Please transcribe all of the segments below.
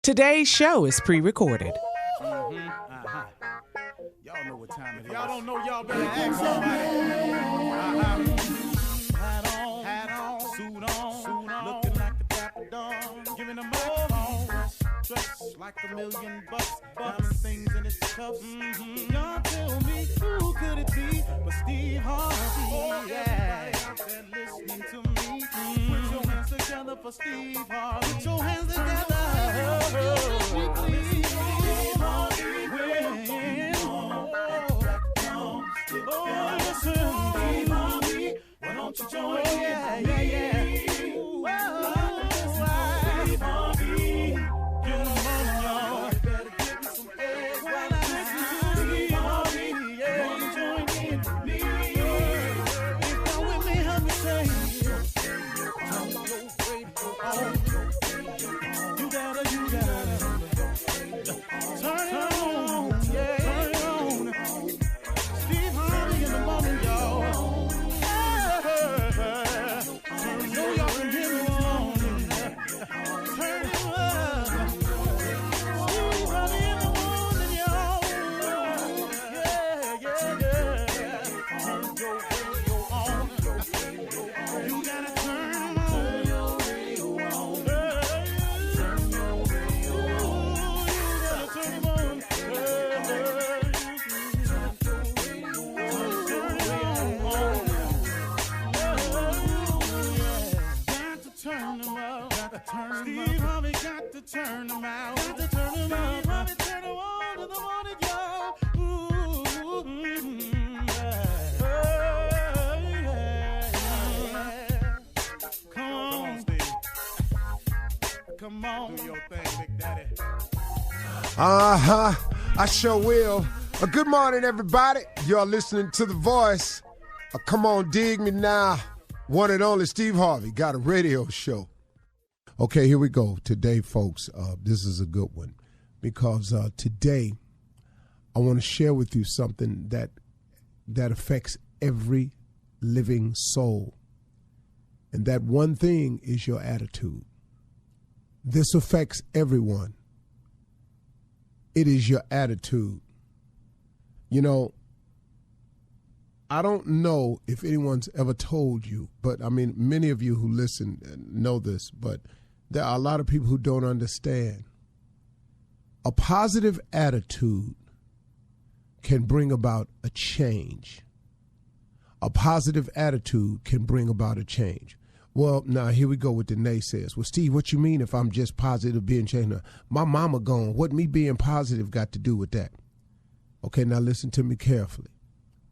Today's show is pre-recorded. Y'all know what time it is. Y'all don't know, y'all better ask somebody. Hat on, suit on, looking like the Dapper Dawn, giving them all dressed like $1 million bucks, diamond things in its cuffs. Y'all tell me who could it be but Steve Harvey? Yeah, everybody out there listening to me. Put your hands together for Steve Harvey. Put your hands together. Why don't you join me? Yeah. Steve Harvey, get them on, y'all. Better give me some eggs while I listen to Steve Harvey. Yeah, why don't you join in with me? If you're with me, help me say, turn your radio on. You gotta turn it on. Yeah, turn it on. Steve Harvey in the morning, y'all. Steve Harvey got to turn them out. Got to turn them out. Harvey turn them on in the morning, y'all. Come on, Steve. Come on. Do your thing, Big Daddy. I sure will. Good morning, everybody. Y'all listening to The Voice. Come on, dig me now. One and only Steve Harvey got a radio show. Okay, here we go. Today, folks, this is a good one because today I want to share with you something that affects every living soul. And that one thing is your attitude. This affects everyone. It is your attitude. You know, I don't know if anyone's ever told you, but I mean, many of you who listen know this, but there are a lot of people who don't understand. A positive attitude can bring about a change. A positive attitude can bring about a change. Well, now here we go with the naysayers. Well, Steve, what you mean if I'm just positive being changed? My mama gone. What me being positive got to do with that? Okay, now listen to me carefully.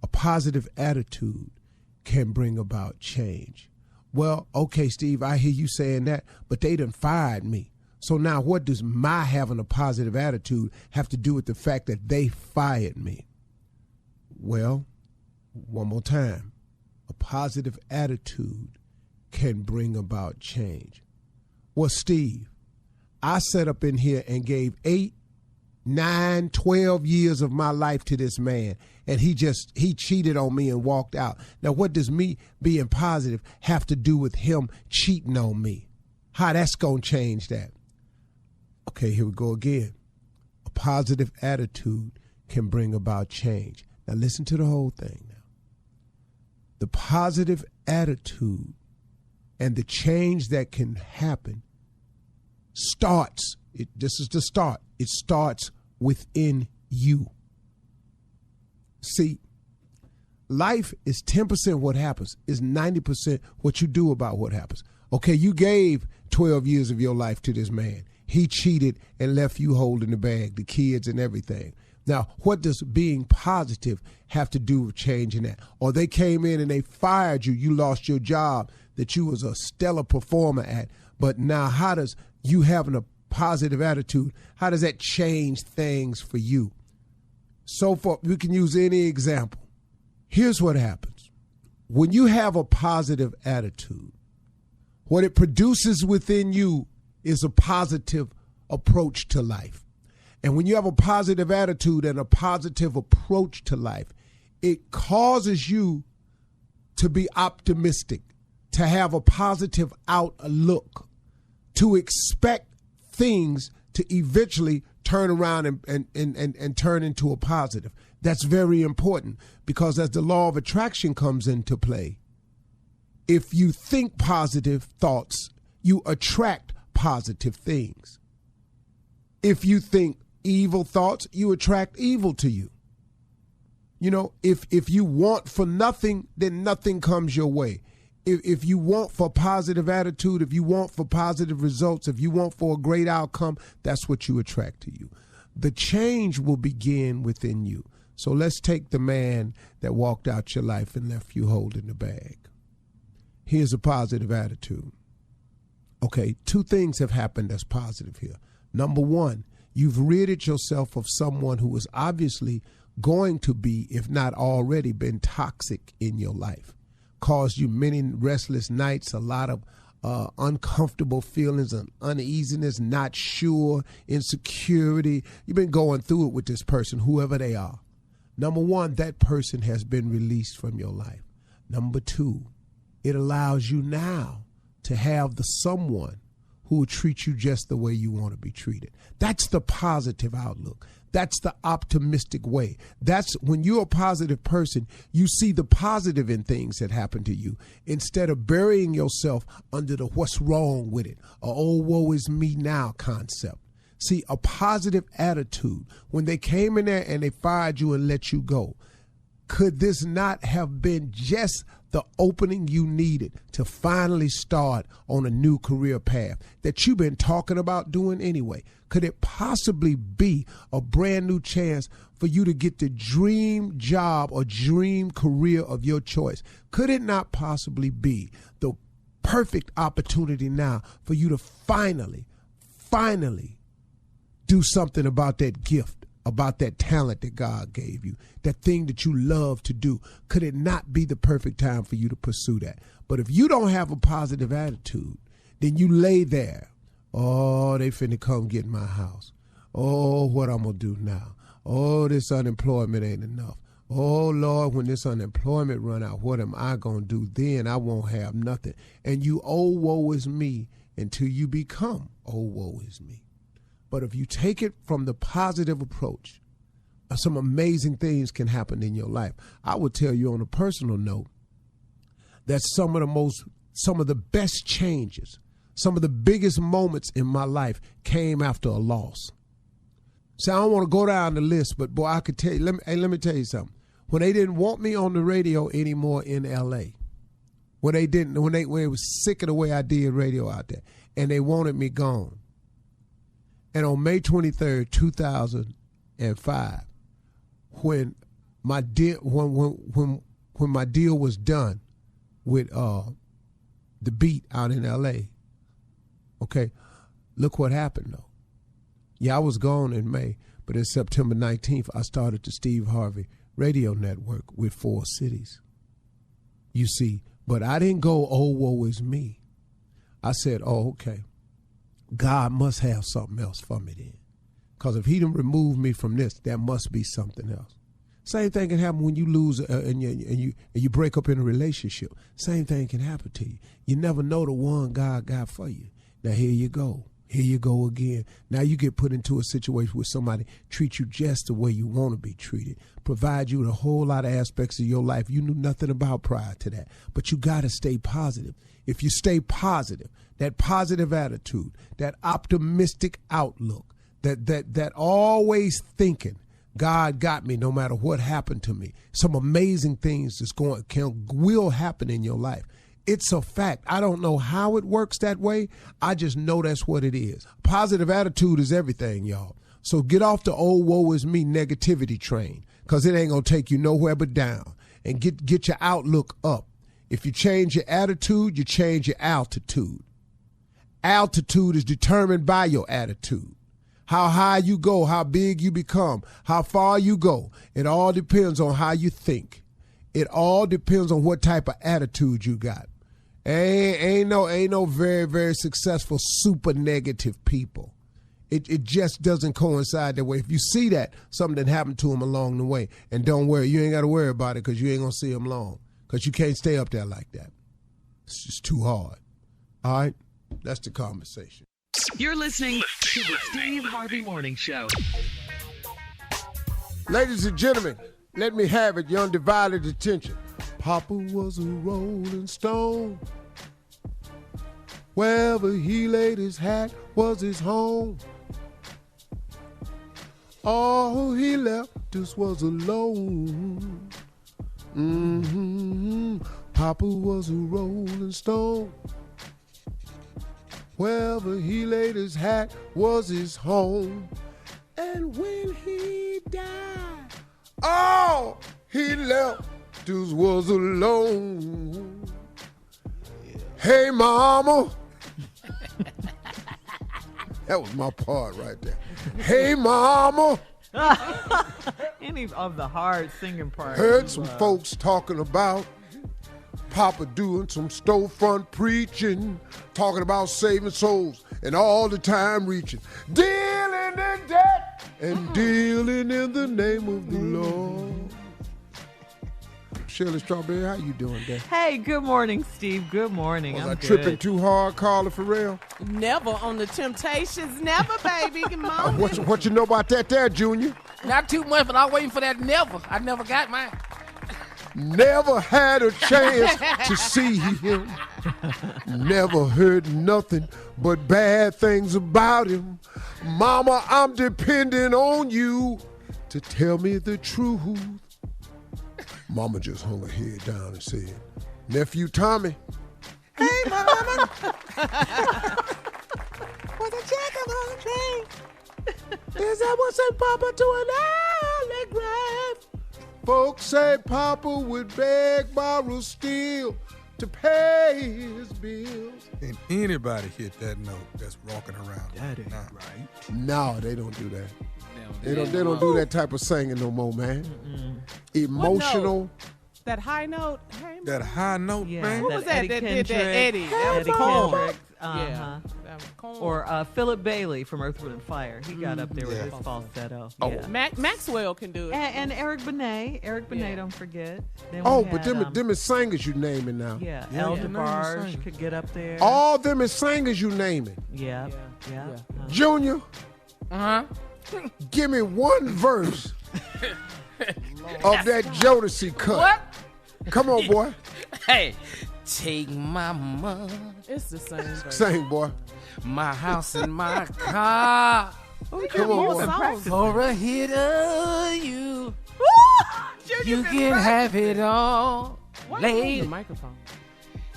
A positive attitude can bring about change. Well, okay, Steve, I hear you saying that, but they done fired me. So now what does my having a positive attitude have to do with the fact that they fired me? Well, one more time. A positive attitude can bring about change. Well, Steve, I sat up in here and gave 8, 9, 12 years of my life to this man, and he cheated on me and walked out. Now, what does me being positive have to do with him cheating on me? How that's going to change that? Okay, here we go again. A positive attitude can bring about change. Now, listen to the whole thing now. The positive attitude and the change that can happen this is the start. It starts within you. See, life is 10% what happens, is 90% what you do about what happens. Okay, you gave 12 years of your life to this man. He cheated and left you holding the bag, the kids and everything. Now, what does being positive have to do with changing that? Or they came in and they fired you. You lost your job that you was a stellar performer at. But now how does you having a positive attitude, how does that change things for you? So far, we can use any example. Here's what happens. When you have a positive attitude, what it produces within you is a positive approach to life. And when you have a positive attitude and a positive approach to life, it causes you to be optimistic, to have a positive outlook, to expect things to eventually turn around and turn into a positive. That's very important because as the law of attraction comes into play, if you think positive thoughts, you attract positive things. If you think evil thoughts, you attract evil to you. You know, if you want for nothing, then nothing comes your way. If you want for positive attitude, if you want for positive results, if you want for a great outcome, that's what you attract to you. The change will begin within you. So let's take the man that walked out your life and left you holding the bag. Here's a positive attitude. Okay, two things have happened that's positive here. Number one, you've ridded yourself of someone who is obviously going to be, if not already, been toxic in your life. Caused you many restless nights, a lot of uncomfortable feelings and uneasiness, not sure, insecurity. You've been going through it with this person, whoever they are. Number one, that person has been released from your life. Number two, it allows you now to have the someone who will treat you just the way you want to be treated. That's the positive outlook. That's the optimistic way. That's when you're a positive person, you see the positive in things that happen to you instead of burying yourself under the what's wrong with it, or oh, woe is me now concept. See, a positive attitude, when they came in there and they fired you and let you go, could this not have been just the opening you needed to finally start on a new career path that you've been talking about doing anyway? Could it possibly be a brand new chance for you to get the dream job or dream career of your choice? Could it not possibly be the perfect opportunity now for you to finally do something about that gift, about that talent that God gave you, that thing that you love to do? Could it not be the perfect time for you to pursue that? But if you don't have a positive attitude, then you lay there. Oh, they finna come get my house. Oh, what I'm gonna do now? Oh, this unemployment ain't enough. Oh, Lord, when this unemployment run out, what am I gonna do then? I won't have nothing. And you, oh, woe is me, until you become, oh, woe is me. But if you take it from the positive approach, some amazing things can happen in your life. I would tell you on a personal note that some of the best changes, some of the biggest moments in my life came after a loss. So I don't want to go down the list, but boy, I could tell you, let me tell you something. When they didn't want me on the radio anymore in LA, when they was sick of the way I did radio out there, and they wanted me gone. And on May 23rd, 2005, when my deal was done with the Beat out in L.A., okay, look what happened though. Yeah, I was gone in May, but in September 19th, I started the Steve Harvey Radio Network with 4 cities. You see, but I didn't go, oh, woe is me. I said, oh, okay. God must have something else for me then. Because if he didn't remove me from this, there must be something else. Same thing can happen when you lose and you break up in a relationship. Same thing can happen to you. You never know the one God got for you. Now here you go. Here you go again. Now you get put into a situation where somebody treats you just the way you want to be treated, provide you with a whole lot of aspects of your life you knew nothing about prior to that. But you got to stay positive. If you stay positive, that positive attitude, that optimistic outlook, that always thinking, God got me no matter what happened to me. Some amazing things will happen in your life. It's a fact. I don't know how it works that way. I just know that's what it is. Positive attitude is everything, y'all. So get off the old woe is me negativity train, because it ain't going to take you nowhere but down. And get your outlook up. If you change your attitude, you change your altitude. Altitude is determined by your attitude. How high you go, how big you become, how far you go. It all depends on how you think. It all depends on what type of attitude you got. Ain't no very, very successful super negative people. It just doesn't coincide that way. If you see that, something that happened to them along the way, and don't worry, you ain't got to worry about it because you ain't going to see them long, because you can't stay up there like that. It's just too hard. All right? That's the conversation. You're listening to the Steve Harvey Morning Show. Ladies and gentlemen, let me have it, your undivided attention. Papa was a rolling stone. Wherever he laid his hat was his home. All he left us was alone. Papa was a rolling stone. Wherever he laid his hat was his home. And when he died, all he left us was alone. Hey, mama. That was my part right there. Hey, mama. Any of the hard singing parts. Heard some folks talking about Papa doing some storefront preaching, talking about saving souls, and all the time reaching, dealing in debt and dealing in the name of the Lord. Shirley Strawberry, how you doing there? Hey, good morning, Steve. Good morning. Was I'm I good. tripping too hard, Carla Farrell? Never on the Temptations. Never, baby. Come on. What you know about that there, Junior? Not too much, but I'm waiting for that never. I never got mine. Never had a chance to see him. Never heard nothing but bad things about him. Mama, I'm depending on you to tell me the truth. Mama just hung her head down and said, Nephew Tommy. Hey, Mama. Was a jacket on the train? Is that what sent Papa to an early grave? Folks say Papa would beg, borrow, steal to pay his bills. And anybody hit that note that's walking around. That ain't right. No, they don't do that. They don't do that type of singing no more, man. Emotional. That high note. Hey, That high note, Yeah, man. Who was that Eddie that did that? Kendrick. Eddie. That was Eddie Corn. Kendrick. Yeah. That was Corn. Or Philip Bailey from Earth, Wind & Fire. He got up there with Yeah. his falsetto. Oh. Yeah. Maxwell can do it. And Eric Benet. Eric Benet, Yeah. don't forget. Then Oh, we but had, them is singers you naming now. Yeah, Yeah, El yeah. DeBarge could get up there. All them is singers you naming. Yeah. Yeah. Junior, Uh-huh. give me one verse of that Jodeci cut. What? Come on, boy. Hey, take my money, It's the same version. Sing, boy. my house, and my car Come on, boy. for a hit of you. You can have it all, The lady. microphone.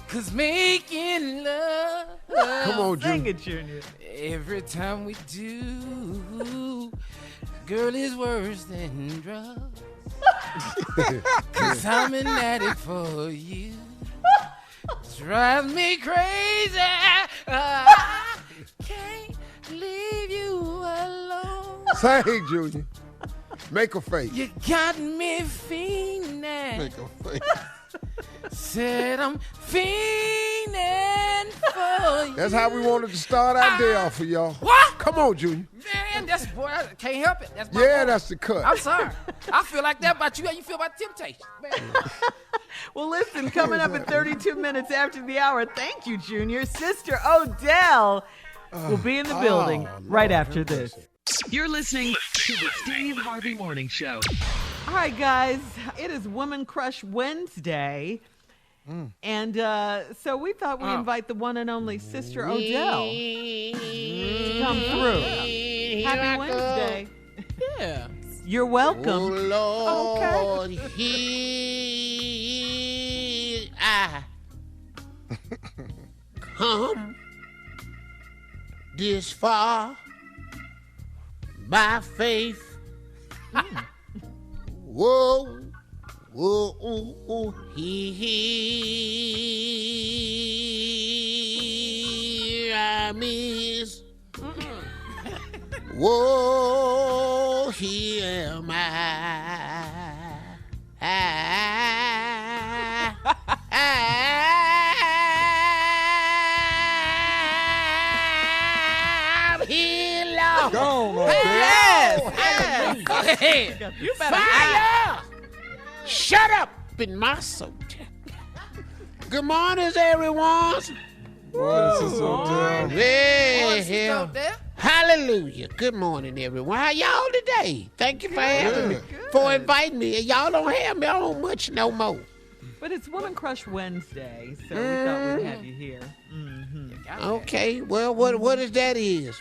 'Cause making love Come on, Sing Junior. it, Junior. every time we do, girl, is worse than drugs. 'Cause I'm an addict for you. Drives me crazy. I can't leave you alone. Sing, Junior. Make a face. You got me fiending. Make a face. Said I'm fiending for you. That's how we wanted to start our day off for y'all. What? Come on, Junior. Man, that's boy, I can't help it. That's my Yeah, fault. that's the cut. I'm sorry. I feel like that about you. How you feel about Temptation? Man. Well, listen, coming up at 32 minutes after the hour, thank you, Junior. Sister Odell will be in the building right after this. You're listening to the Steve Harvey Morning Show. All right, guys, it is Woman Crush Wednesday. And so we thought we'd invite the one and only Sister Odell to come through. Happy Wednesday. Yeah. You're welcome. Lord, here I come this far by faith. Whoa, whoa, here I miss. Whoa, here am I'm here, Lord. Go on, man. Yes. You better Fire! Shut up in my soul. Good morning, everyone. Well, hallelujah. Good morning, everyone. How y'all today? Thank you for having me, for inviting me. Y'all don't have me on much no more. But it's Woman Crush Wednesday, so we thought we'd have you here. Okay, well, what is that is?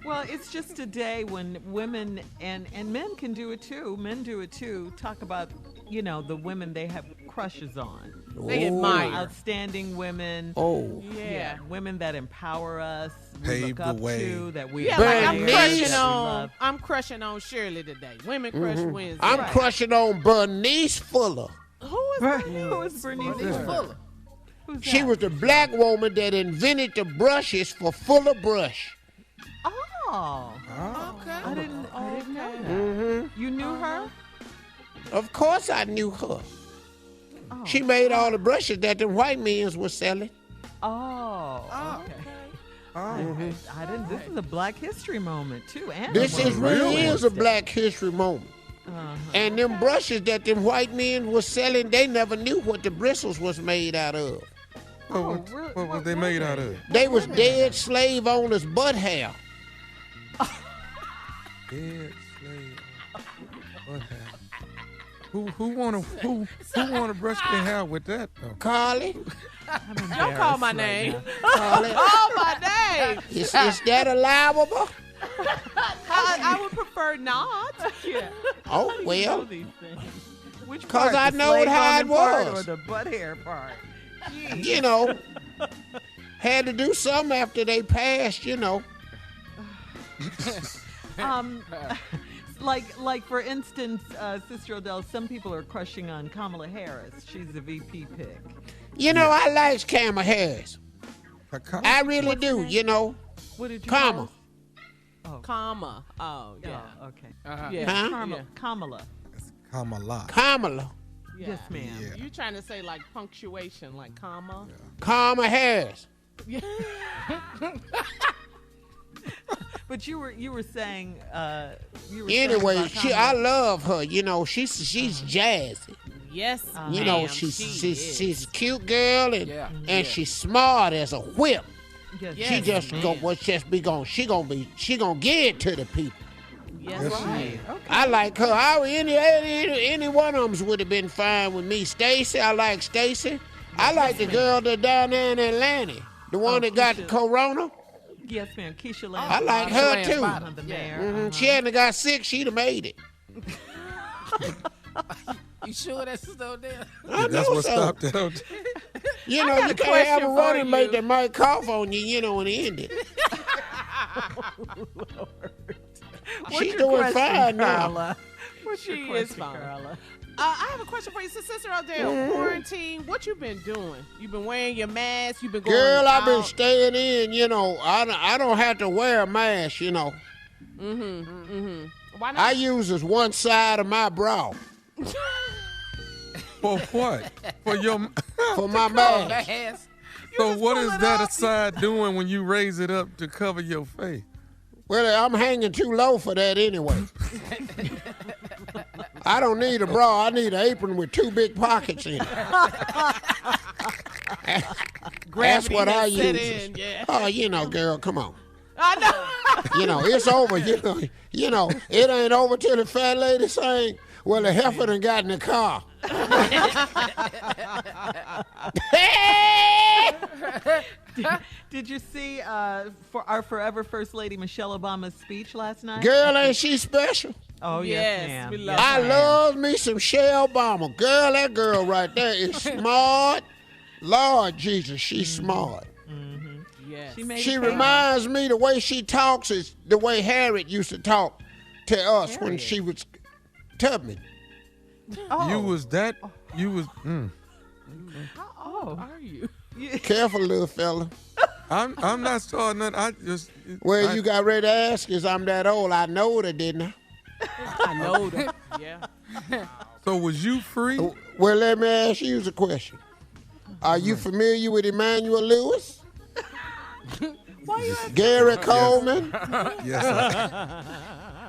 Well, it's just a day when women and men can do it too. Men do it too. Talk about, the women they have crushes on. They admire. Outstanding women. Oh. Yeah. Women that empower us. We Pave look the up way. to, that we Yeah, like admire, I'm crushing on Shirley today. Women Crush Wednesday. I'm crushing on Bernice Fuller. Who is that? Who is Bernice Fuller? Who's She that? was the black woman that invented the brushes for Fuller Brush. Oh. Okay. I didn't know that. You knew her? Of course I knew her. Oh. She made all the brushes that the white men were selling. Oh. Okay. I didn't. This is a Black History moment too. And This really is a Black History moment. And them brushes that them white men were selling, they never knew what the bristles was made out of. What was they made out of? They was dead slave owners' butt hair. Dead slave. What happened? Who wanna brush their hair with that though? Carly, Don't call my name. Carly, Call my name. is that allowable? I would prefer not. Yeah. Oh well, These things. Which 'Cause part? I The knowed slave how it owning part was. Or the butt hair part. you had to do something after they passed. Like for instance, Sister Odell, some people are crushing on Kamala Harris. She's the VP pick. I like Kamala Harris. I really What's her do. name? What did you Kamala. Comma. Oh, yeah. Oh, okay. Yeah. Huh? Yeah. Kamala. Kamala. Kamala. Yeah. Yes, ma'am. Yeah. You trying to say like punctuation, like comma? Kamala Harris. Yeah. But you were saying Anyway, saying about I Kamala. love her. She's jazzy. Yes. ma'am, She's a cute girl and she's smart as a whip. Yes, She just she gonna get it to the people. Yes. Yes, right. Okay. I like her. Any one of them would have been fine with me. Stacy, I like Stacy. I like the girl that down there in Atlanta, the one that got the Keisha. corona. Yes, ma'am. Keisha I Lance. like her too. The mayor. She hadn't got sick, she'd have made it. You sure that's still there? I That's know what so. stopped it. You got a can't have a question running for mate you. that might cough on you, and end it. What's She's your doing question, fine now. Carla? What's She your is question, fine. Carla? I have a question for you, Sister Odell. Quarantine, what you been doing? You been wearing your mask? You been going Girl, I've been out? staying in, I don't have to wear a mask, Why not? I use this one side of my brow For what? For your. for my That mask. has. So what is that aside doing when you raise it up to cover your face? Well, I'm hanging too low for that anyway. I don't need a bra. I need an apron with two big pockets in it. That's what I has set use. in, yeah. Oh, girl, come on. I know. It's over. It ain't over till the fat lady sing. Well, the heifer done got in the car. Did you see for our forever First Lady Michelle Obama's speech last night? Girl, ain't she special? Oh Yes, yes, ma'am. we love I her. love me some Michelle Obama. Girl, that girl right there is smart. Lord Jesus, she's smart. Yes. She made She it count. reminds me the way she talks is the way Harriet used to talk to us when Harriet? she was Tubman. Oh. You was. How old are you? Careful, little fella. I'm not starting nothing. I just. Well, you got ready to ask is I'm that old. I know it, didn't I? I know that. Yeah. So was you free? Well, let me ask you a question. Are you familiar with Emmanuel Lewis? Gary Coleman? Yes.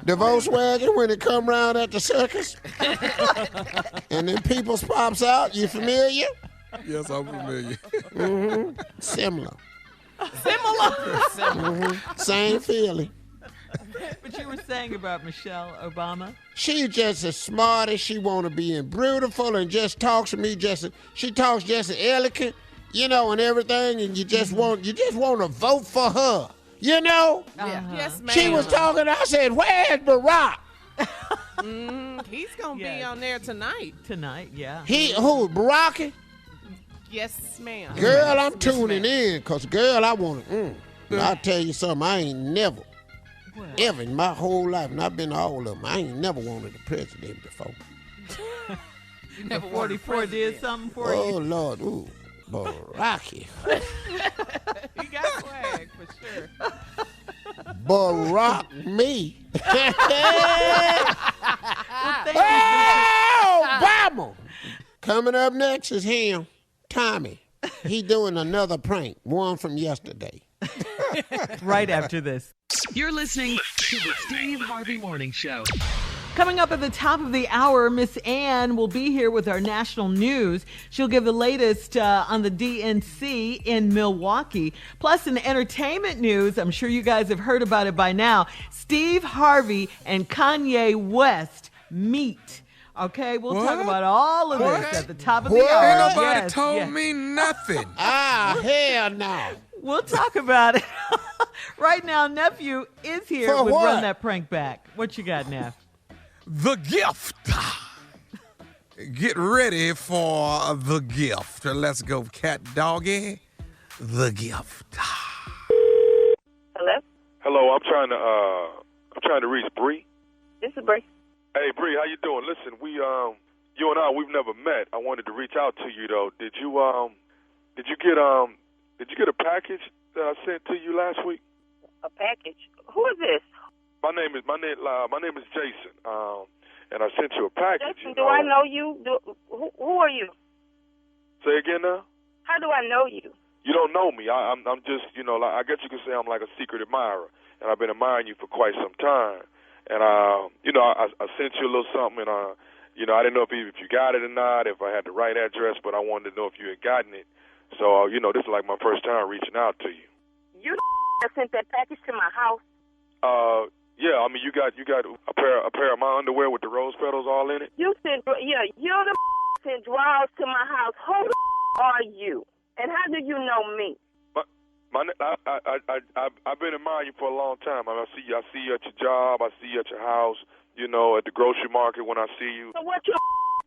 The Volkswagen when it come round at the circus? And then Peoples pops out. You familiar? Yes, I'm familiar. Similar. Similar. Same feeling. But you were saying about Michelle Obama? She just as smart as she want to be and beautiful and just talks to me she talks just as elegant, and everything, and you just want to vote for her, Yeah. Yes, ma'am. She was talking, I said, where's Barack? He's going to be on there tonight. Tonight, yeah. Who, Barack? Yes, ma'am. Girl, I'm tuning in, because, girl, I want to, I'll tell you something, I ain't never, ever in my whole life, and I've been to all of them, I ain't never wanted a president before. You never 44 did something for you? Oh, Lord, ooh, Barack. He got swag, for sure. Barack me. Obama. Coming up next is him, Tommy. He doing another prank, one from yesterday. Right after this. You're listening to the Steve Harvey Morning Show. Coming up at the top of the hour, Miss Ann will be here with our national news. She'll give the latest on the DNC in Milwaukee. Plus, in entertainment news, I'm sure you guys have heard about it by now, Steve Harvey and Kanye West meet. Okay, we'll talk about all of this at the top of the hour. Ain't nobody told me nothing. Hell no. We'll talk about it. Right now, Nephew is here For with what? Run That Prank Back. What you got, Neff? The gift. Get ready for the gift. Let's go, cat doggy. The gift. Hello? Hello, I'm trying to reach Bree. This is Bree. Hey Bree, how you doing? Listen, you and I, we've never met. I wanted to reach out to you though. Did you get a package that I sent to you last week? A package? Who is this? My name is Jason. And I sent you a package. Jason, do I know you? Who are you? Say again now? How do I know you? You don't know me. I'm just, I guess you could say I'm like a secret admirer, and I've been admiring you for quite some time. And I sent you a little something, and I didn't know if you got it or not, if I had the right address, but I wanted to know if you had gotten it. So, this is like my first time reaching out to you. You sent that package to my house? Yeah. I mean, you got a pair of my underwear with the rose petals all in it. You sent drawers to my house. Who are you? And how do you know me? I've been admiring you for a long time. I mean, I see you at your job. I see you at your house. At the grocery market when I see you. So what, you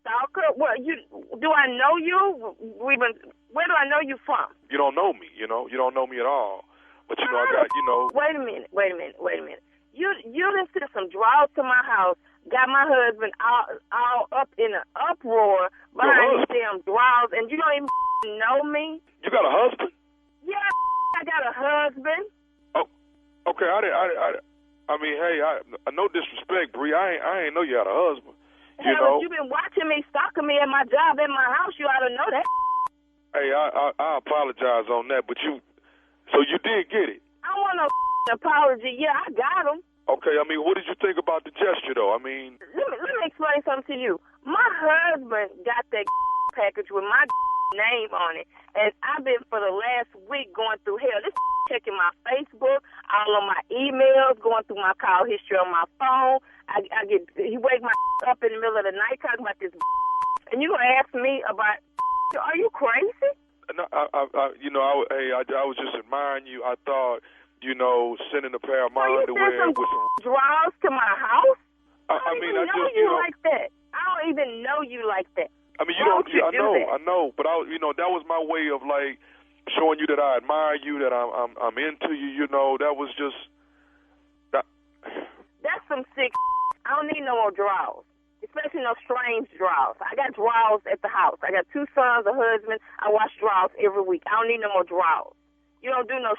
stalker? What, do I know you? Where do I know you from? You don't know me. You don't know me at all. But I got. Wait a minute. You done sent some drawers to my house. Got my husband all up in an uproar behind these damn drawers, and you don't even know me. You got a husband? Yeah, I got a husband. Oh, okay. I mean, hey, no disrespect, Bree. I ain't know you had a husband. If you've been watching me, stalking me at my job, at my house, you ought to know that. Hey, I apologize on that, but so you did get it. I want no apology. Yeah, I got him. Okay, I mean, what did you think about the gesture, though? I mean, let me explain something to you. My husband got that package with my name on it, and I've been for the last week going through hell. This checking my Facebook, all on my emails, going through my call history on my phone. He wake my up in the middle of the night talking about this, and you gonna ask me about? Are you crazy? No, I was just admiring you. I thought, sending a pair of my underwear with some drawers to my house. I don't even know you like that. I don't even know you like that. I mean, I know, but that was my way of like showing you that I admire you, that I'm into you. That was just that. That's some sick. I don't need no more drawers, especially no strange drawers. I got drawers at the house. I got 2 sons, a husband. I wash drawers every week. I don't need no more drawers. You don't do no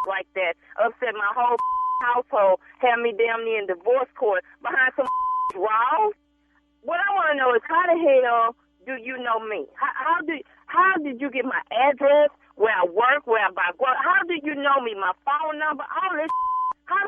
like that. Upset my whole household. Have me damn near in divorce court behind some drawers. What I want to know is how the hell do you know me? How did you get my address, where I work, where I buy groceries? How do you know me? My phone number, all this. How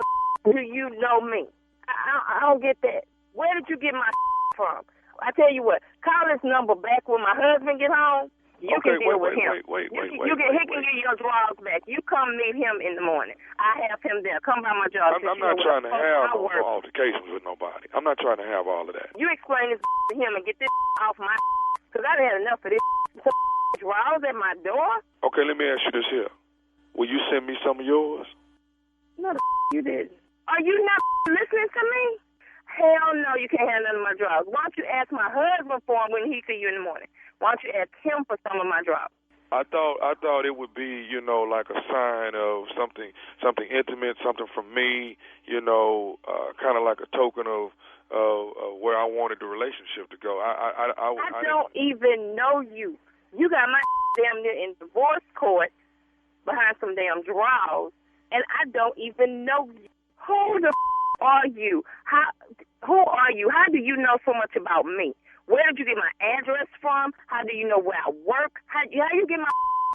do you know me? I don't get that. Where did you get my from? I tell you what, call this number back when my husband get home, You can deal with him. You can he can get your drawers back. You come meet him in the morning. I have him there. Come by my job. I'm not trying to have no altercations with nobody. I'm not trying to have all of that. You explain this to him and get this off my because I done had enough of this drawers at my door. Okay, let me ask you this here. Will you send me some of yours? No, you didn't. Are you not listening to me? Hell no, you can't have none of my drawers. Why don't you ask my husband for them when he see you in the morning? Why don't you ask him for some of my drawers? I thought it would be, like a sign of something intimate, something from me, kind of like a token of where I wanted the relationship to go. I don't even know you. You got my damn near in divorce court behind some damn drawers, and I don't even know you. Who the are you? Who are you? How do you know so much about me? Where did you get my address from? How do you know where I work? How you get my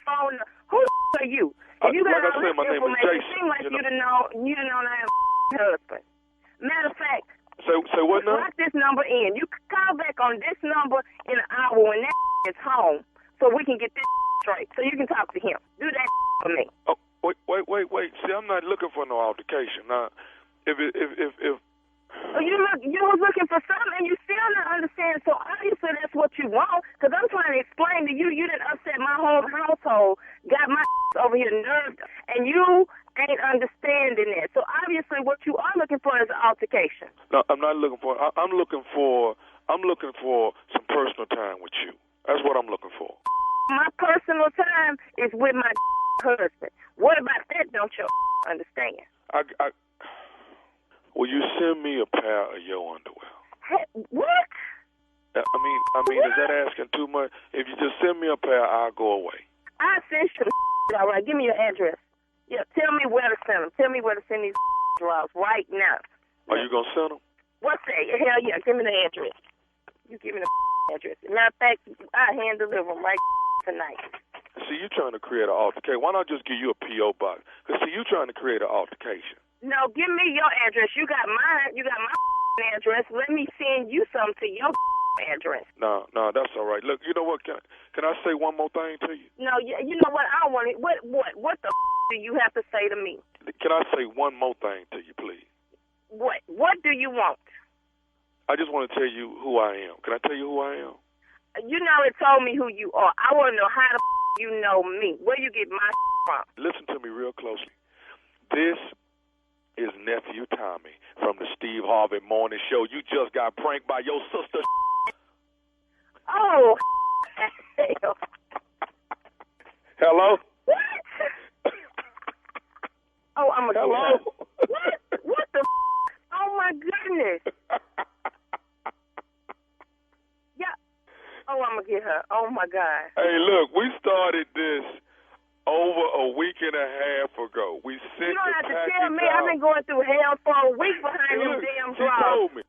phone? Who are you? If you got all this information, it seems like you done know I have a husband. Matter of fact, say what now? Lock this number in. You call back on this number in an hour when that is home, so we can get this straight. So you can talk to him. Do that for me. Oh, wait. See, I'm not looking for no altercation. Now, if you was looking for something and you still not understand, so obviously that's what you want, because I'm trying to explain to you, you done upset my whole household, got my over here nerved, and you ain't understanding that. So obviously what you are looking for is an altercation. No, I'm not looking for I'm looking for some personal time with you. That's what I'm looking for. My personal time is with my husband. What about that don't you understand? Will you send me a pair of your underwear? Hey, what? I mean, is that asking too much? If you just send me a pair, I'll go away. I'll send you all right. Give me your address. Yeah, tell me where to send them. Tell me where to send these drawers right now. Are you going to send them? What's that? Hell yeah. Give me the address. You give me the address. Matter of fact, I'll hand deliver them right tonight. See, you trying to create an altercation. Why not just give you a P.O. box? Because, see, you trying to create an altercation. No, give me your address. You got mine. You got my address. Let me send you some to your address. No, that's all right. Look, you know what? Can I say one more thing to you? No, you know what? I don't want it. What the do you have to say to me? Can I say one more thing to you, please? What? What do you want? I just want to tell you who I am. Can I tell you who I am? You know it told me who you are. I want to know how the you know me. Where you get my from? Listen to me real closely. This is nephew Tommy from the Steve Harvey Morning Show. You just got pranked by your sister. Oh, hell. Hello? What? Oh, I'm gonna Hello? What the Oh, my goodness. Yeah. Oh, I'm gonna get her. Oh, my God. Hey, look, we started this over a week and a half ago. We sent You don't have the to tell me. out. I've been going through hell for a week behind them damn she drawers. told me.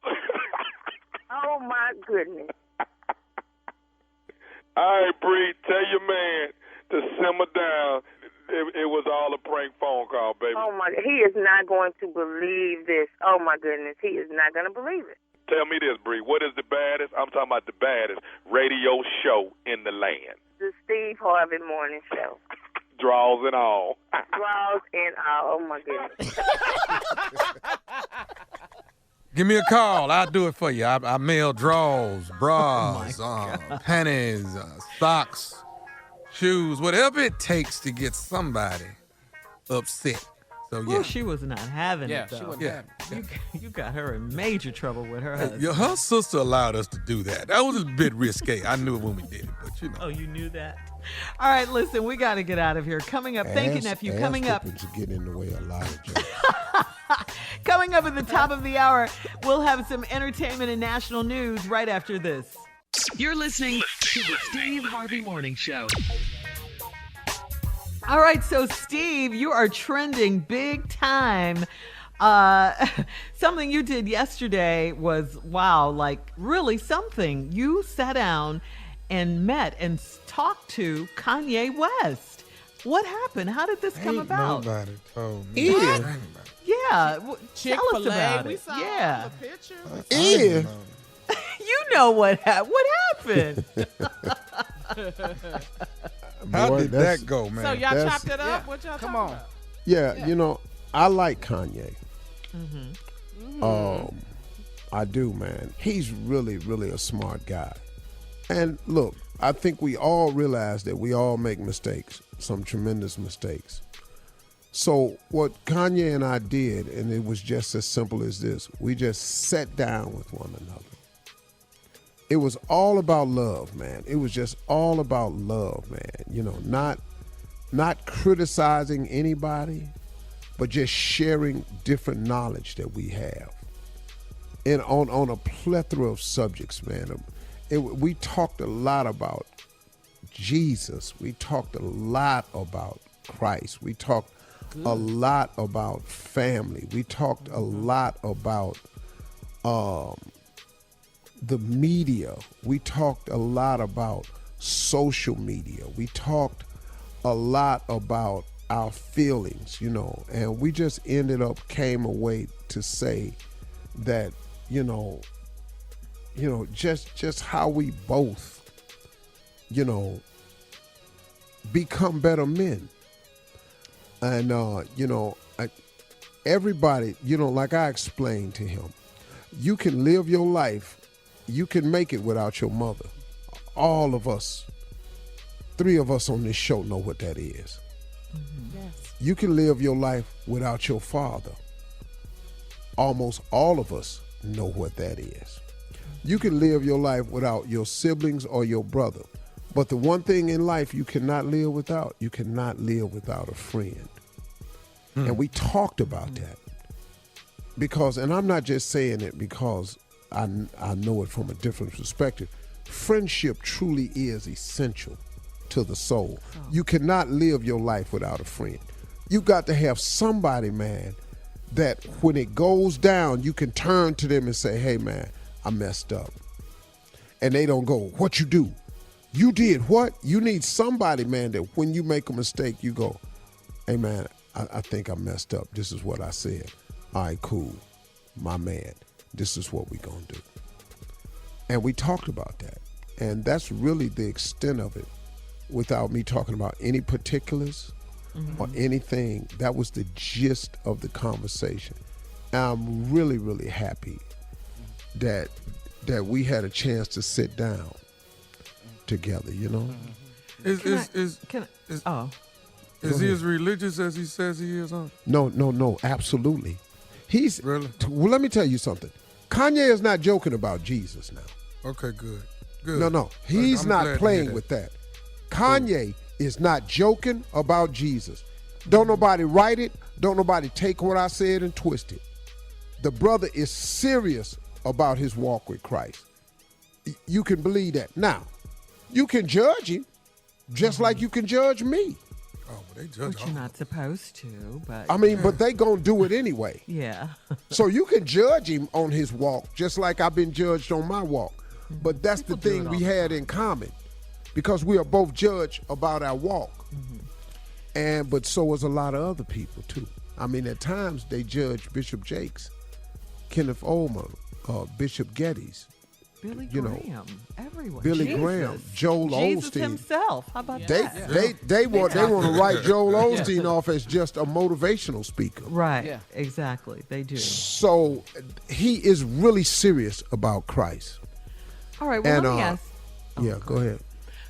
Oh, my goodness. All right, Bree, tell your man to simmer down. It was all a prank phone call, baby. Oh, my God. He is not going to believe this. Oh, my goodness. He is not going to believe it. Tell me this, Bree. What is the baddest? I'm talking about the baddest radio show in the land. The Steve Harvey Morning Show. Draws and all. Draws and all. Oh, my goodness. Give me a call. I'll do it for you. I mail drawers, bras, panties, socks, shoes, whatever it takes to get somebody upset. So, yeah. Well, she was not having it, though. She wasn't having it. You got her in major trouble with her husband. Her sister allowed us to do that. That was a bit risque. I knew it when we did it, but you know. Oh, you knew that? All right, listen, we got to get out of here. Coming up, thank you, nephew. Coming up. To get in the way of a lot of jokes. Coming up at the top of the hour, we'll have some entertainment and national news right after this. You're listening to the Steve Harvey Morning Show. All right, so Steve, you are trending big time. Something you did yesterday was, wow, like really something. You sat down and met and talked to Kanye West. What happened? How did this come about? Nobody told me. Yeah, tell us about We it. saw Yeah, the picture. you know what happened. How Boy, did that go, man? So y'all That's- chopped it up? Yeah. What y'all Come talking on. about? Yeah, you know, I like Kanye. I do, man. He's really, really a smart guy. And look, I think we all realize that we all make mistakes, some tremendous mistakes. So what Kanye and I did, and it was just as simple as this, we just sat down with one another. It was all about love, man. It was just all about love, man. You know, not criticizing anybody, but just sharing different knowledge that we have. And on a plethora of subjects, man. We talked a lot about Jesus. We talked a lot about Christ. We talked a lot about family. We talked a lot about the media. We talked a lot about social media. We talked a lot about our feelings, you know, and we just came away to say that, you know, just how we both, you know, become better men. And, you know, everybody, you know, like I explained to him, you can live your life, you can make it without your mother. All of us, 3 of us on this show know what that is. Yes. You can live your life without your father. Almost all of us know what that is. You can live your life without your siblings or your brother. But the one thing in life you cannot live without a friend. And we talked about that. Because, and I'm not just saying it because I know it from a different perspective, friendship truly is essential to the soul. You cannot live your life without a friend. You got to have somebody, man, that when it goes down, you can turn to them and say, hey, man, I messed up. And they don't go, what you do? You did what? You need somebody, man, that when you make a mistake, you go, hey, man, I think I messed up. This is what I said. All right, cool. My man, this is what we gonna do. And we talked about that. And that's really the extent of it without me talking about any particulars or anything. That was the gist of the conversation. And I'm really, really happy that we had a chance to sit down together, you know? Is he as religious as he says he is? Huh? No, absolutely. He's really. Well, let me tell you something. Kanye is not joking about Jesus now. Okay, good. No, he's not playing with that. Kanye is not joking about Jesus. Don't nobody write it. Don't nobody take what I said and twist it. The brother is serious about his walk with Christ. You can believe that. Now, you can judge him just like you can judge me. Oh, but they judge. Which you're not supposed to, but I mean, but they gonna do it anyway. yeah. So you can judge him on his walk just like I've been judged on my walk. But that's the thing we had in common, because we are both judged about our walk. But so is a lot of other people too. I mean, at times they judge Bishop Jakes, Kenneth Ulmer, Bishop Geddes, Billy you Graham, know, everyone. Billy Jesus. Graham, Joel Jesus Osteen himself. How about that? They want to write Joel Osteen off as just a motivational speaker. Right. Yeah. Exactly. They do. So he is really serious about Christ. All right. Well, let me ask. Yeah, go ahead.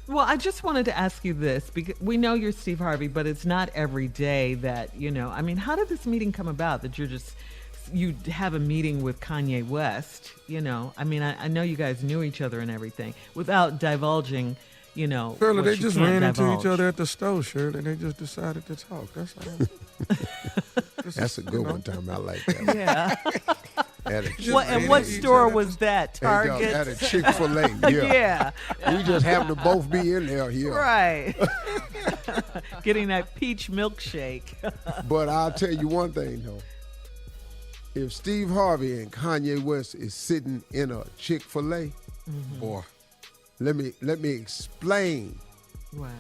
Well, I just wanted to ask you this, because we know you're Steve Harvey, but it's not every day that, you know, I mean, how did this meeting come about that you have a meeting with Kanye West, you know? I mean, I know you guys knew each other and everything without divulging, you know. Shirley, what they you just can't ran into divulge. each other at the store, Shirley. They just decided to talk. That's all. That's a good one, Tom. I like that. Yeah. And what store was that? Target? At a Chick-fil-A, yeah. We just happen to both be in there here. Right. Getting that peach milkshake. But I'll tell you one thing, though. If Steve Harvey and Kanye West is sitting in a Chick-fil-A, boy, let me explain What?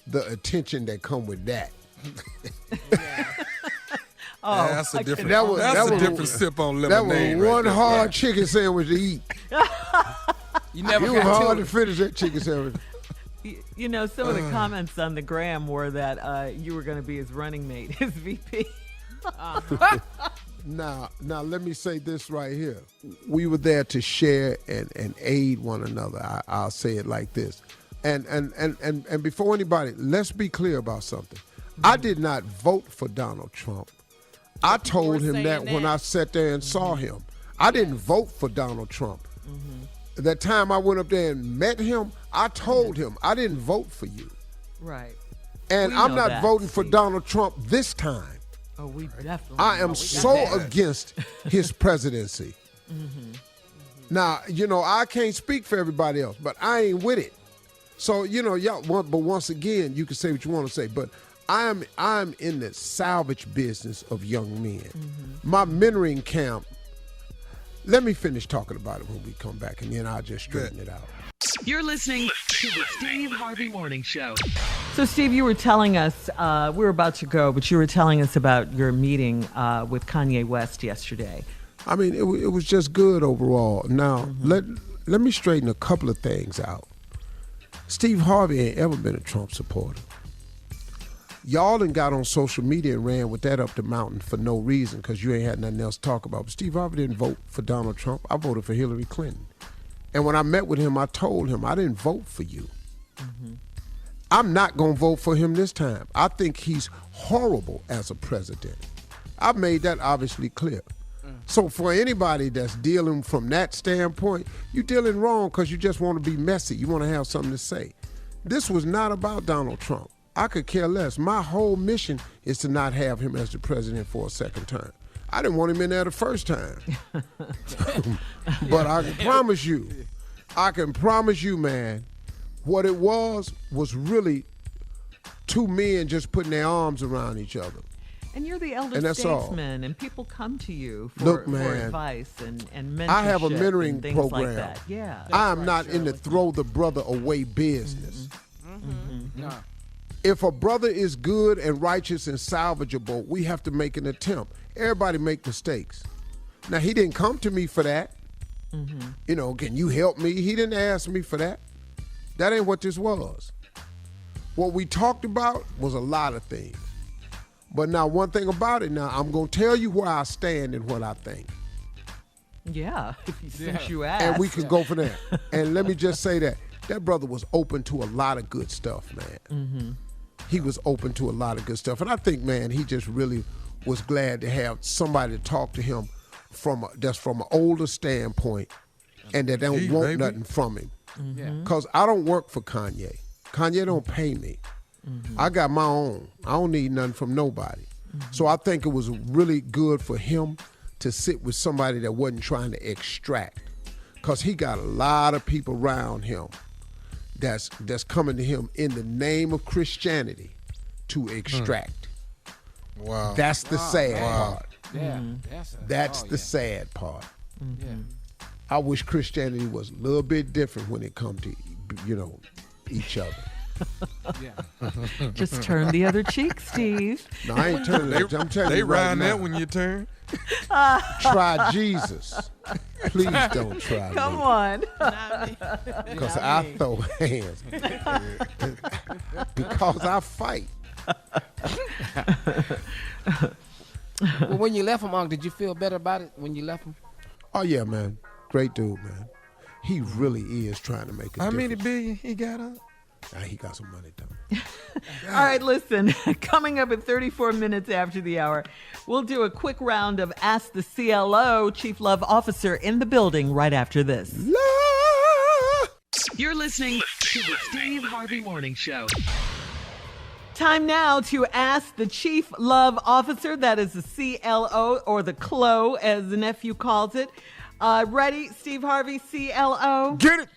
the attention that come with that. yeah, that's a different. That was- that's that a was- different sip on That lemonade. was one right hard chicken sandwich to eat. You never It was got hard to to it. finish that chicken sandwich. You know, some of the comments on the gram were that you were going to be his running mate, his VP. Now, let me say this right here. We were there to share and aid one another. I'll say it like this. And before anybody, let's be clear about something. I did not vote for Donald Trump. I told him that when I sat there and saw him. I didn't vote for Donald Trump. That time I went up there and met him, I told him, I didn't vote for you. Right. And I'm not voting for Donald Trump this time. Oh, we definitely. I am so against his presidency. Now, you know, I can't speak for everybody else, but I ain't with it. So, you know, y'all. But once again, you can say what you want to say, but I'm in the salvage business of young men. My mentoring camp. Let me finish talking about it when we come back, and then I'll just straighten it out. You're listening to the Steve Harvey Morning Show. So, Steve, you were telling us, we were about to go, but you were telling us about your meeting with Kanye West yesterday. I mean, it was just good overall. Now, let me straighten a couple of things out. Steve Harvey ain't ever been a Trump supporter. Y'all done got on social media and ran with that up the mountain for no reason because you ain't had nothing else to talk about. But Steve Harvey didn't vote for Donald Trump. I voted for Hillary Clinton. And when I met with him, I told him I didn't vote for you. I'm not going to vote for him this time. I think he's horrible as a president. I've made that obviously clear. So for anybody that's dealing from that standpoint, you're dealing wrong because you just want to be messy. You want to have something to say. This was not about Donald Trump. I could care less. My whole mission is to not have him as the president for a second term. I didn't want him in there the first time. But I can promise you, man, what it was really two men just putting their arms around each other. And you're the elder statesman, and people come to you for advice and mentorship. I have a mentoring and things program. like that. Yeah. I am not in the throw the brother away business. No. If a brother is good and righteous and salvageable, we have to make an attempt. Everybody make mistakes. Now, he didn't come to me for that. You know, can you help me? He didn't ask me for that. That ain't what this was. What we talked about was a lot of things. But now, one thing about it now, I'm going to tell you where I stand and what I think. Yeah, since you asked. And we could go for that. And let me just say that brother was open to a lot of good stuff, man. He was open to a lot of good stuff. And I think, man, he just really was glad to have somebody to talk to him that's from an older standpoint and that don't want nothing from him. Because I don't work for Kanye. Kanye don't pay me. I got my own. I don't need nothing from nobody. So I think it was really good for him to sit with somebody that wasn't trying to extract. Because he got a lot of people around him that's coming to him in the name of Christianity to extract. Wow. That's the sad part. Yeah. That's the sad part. I wish Christianity was a little bit different when it comes to, each other. Just turn the other cheek, Steve. No, I ain't turning that. I'm telling They you right riding now. that when you turn. Try Jesus. Please don't try Come me. on. Because I throw hands. Because I fight. Well, when you left him, Unc, did you feel better about it when you left him? Oh, yeah, man. Great dude, man. He really is trying to make a How difference. many billion he got up? Nah, he got some money, though. All right, listen, coming up at 34 minutes after the hour, we'll do a quick round of Ask the CLO, Chief Love Officer in the building right after this. You're listening to the Steve Harvey Morning Show. Time now to ask the Chief Love Officer, that is the CLO, or the CLO, as the nephew calls it. Ready, Steve Harvey, CLO? Get it!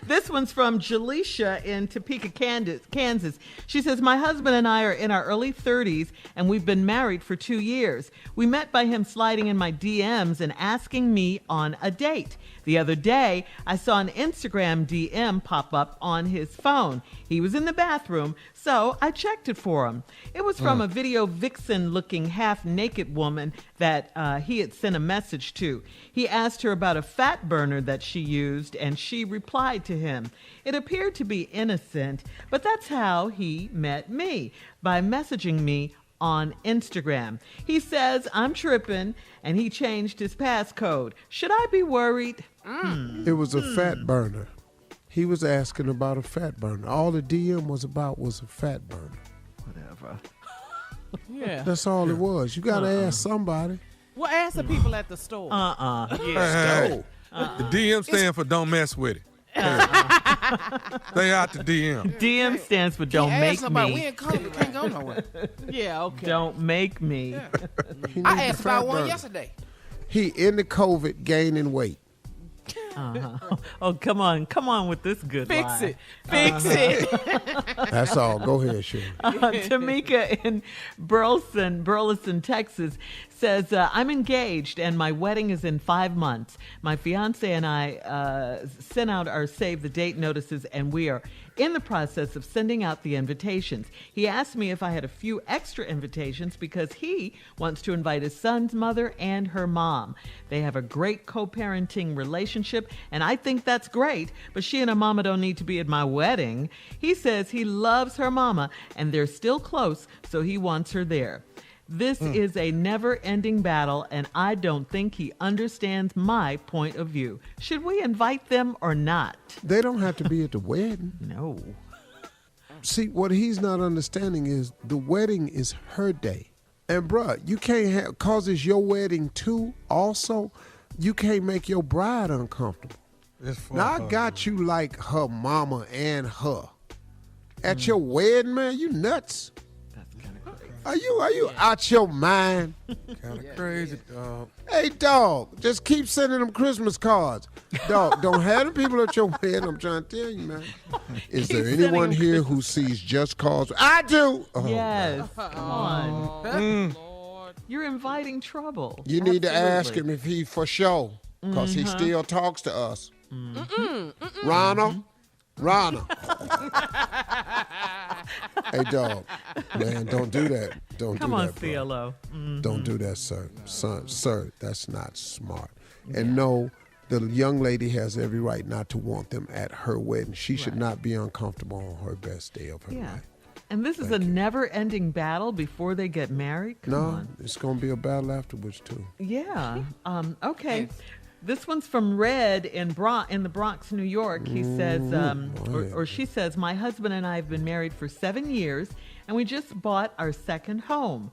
This one's from Jaleisha in Topeka, Kansas. She says, my husband and I are in our early 30s, and we've been married for 2 years. We met by him sliding in my DMs and asking me on a date. The other day, I saw an Instagram DM pop up on his phone. He was in the bathroom, so I checked it for him. It was from a video vixen-looking half-naked woman that he had sent a message to. He asked her about a fat burner that she used, and she replied to him. It appeared to be innocent, but that's how he met me, by messaging me on Instagram. He says I'm tripping, and he changed his passcode. Should I be worried? It was a fat burner. He was asking about a fat burner. All the DM was about was a fat burner. Whatever. Yeah. That's all it was. You got to ask somebody. Well, ask the people at the store. Hey, the DM stand for don't mess with it. Stay out the DM. DM stands for don't make me. We in COVID, can't go nowhere. Yeah, okay. Don't make me. Yeah. He I needs asked a fat about one burner. yesterday. He in the COVID gaining weight. Oh, come on with this good Fix lie. it. Fix it. That's all. Go ahead, Shirley. Tamika in Burleson, Texas says, I'm engaged and my wedding is in 5 months. My fiance and I sent out our save the date notices and we are in the process of sending out the invitations. He asked me if I had a few extra invitations because he wants to invite his son's mother and her mom. They have a great co-parenting relationship, and I think that's great, but she and her mama don't need to be at my wedding. He says he loves her mama, and they're still close, so he wants her there. This is a never-ending battle, and I don't think he understands my point of view. Should we invite them or not? They don't have to be at the wedding. No. See, what he's not understanding is the wedding is her day. And bruh, you can't have, cause it's your wedding too, also, you can't make your bride uncomfortable. Now I got you like her mama and her. At your wedding, man, you nuts. That's kind of crazy. Are you out your mind? Kind of crazy, dog. Hey, dog, just keep sending them Christmas cards. Dog, don't have the people at your wedding. I'm trying to tell you, man. Is there anyone here who sees just cause? I do. Oh, Yes, God. come on. Lord. You're inviting trouble. You need to ask Absolutely. him if he for sure, because he still talks to us. Ronald. Hey, dog, man, don't do that. Don't Come do on, that, bro. CLO. Don't do that, sir. Sir, that's not smart. And no, the young lady has every right not to want them at her wedding. She should not be uncomfortable on her best day of her Yeah. life. And this is a never-ending battle before they get married? Come on. It's going to be a battle afterwards, too. Yeah. Okay. This one's from Red in the Bronx, New York. He says, or she says, my husband and I have been married for 7 years, and we just bought our second home.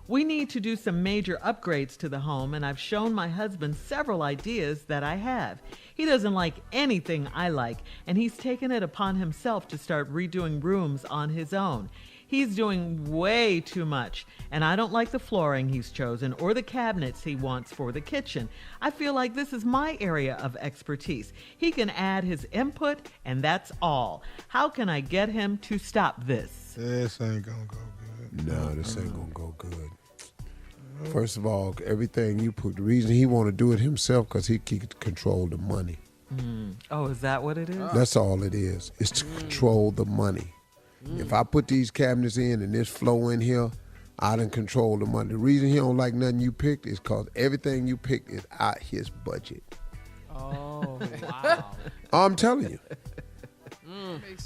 We need to do some major upgrades to the home, and I've shown my husband several ideas that I have. He doesn't like anything I like, and he's taken it upon himself to start redoing rooms on his own. He's doing way too much, and I don't like the flooring he's chosen or the cabinets he wants for the kitchen. I feel like this is my area of expertise. He can add his input, and that's all. How can I get him to stop this? This ain't gonna go good. No, this ain't going to go good. First of all, everything you put, the reason he want to do it himself because he can control the money. Oh, is that what it is? That's all it is. It's to control the money. If I put these cabinets in and this flow in here, I done control the money. The reason he don't like nothing you picked is because everything you picked is out his budget. Oh, wow. I'm telling you.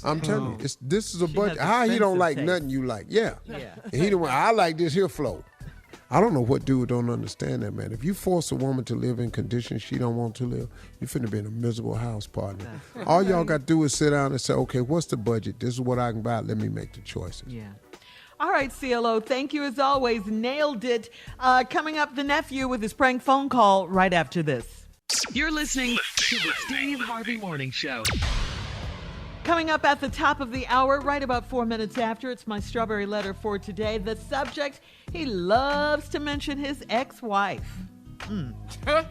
I'm telling you. This is a budget. How he don't like nothing you like? Yeah. And he don't. I like this here flow. I don't know what dude don't understand that, man. If you force a woman to live in conditions she don't want to live, you finna be in a miserable house partner. All y'all got to do is sit down and say, okay, what's the budget? This is what I can buy. Let me make the choices. Yeah. All right, CLO, thank you as always. Nailed it. Coming up, the nephew with his prank phone call right after this. You're listening to the Steve Harvey Morning Show. Coming up at the top of the hour, right about 4 minutes after, it's my strawberry letter for today. The subject, he loves to mention his ex-wife. But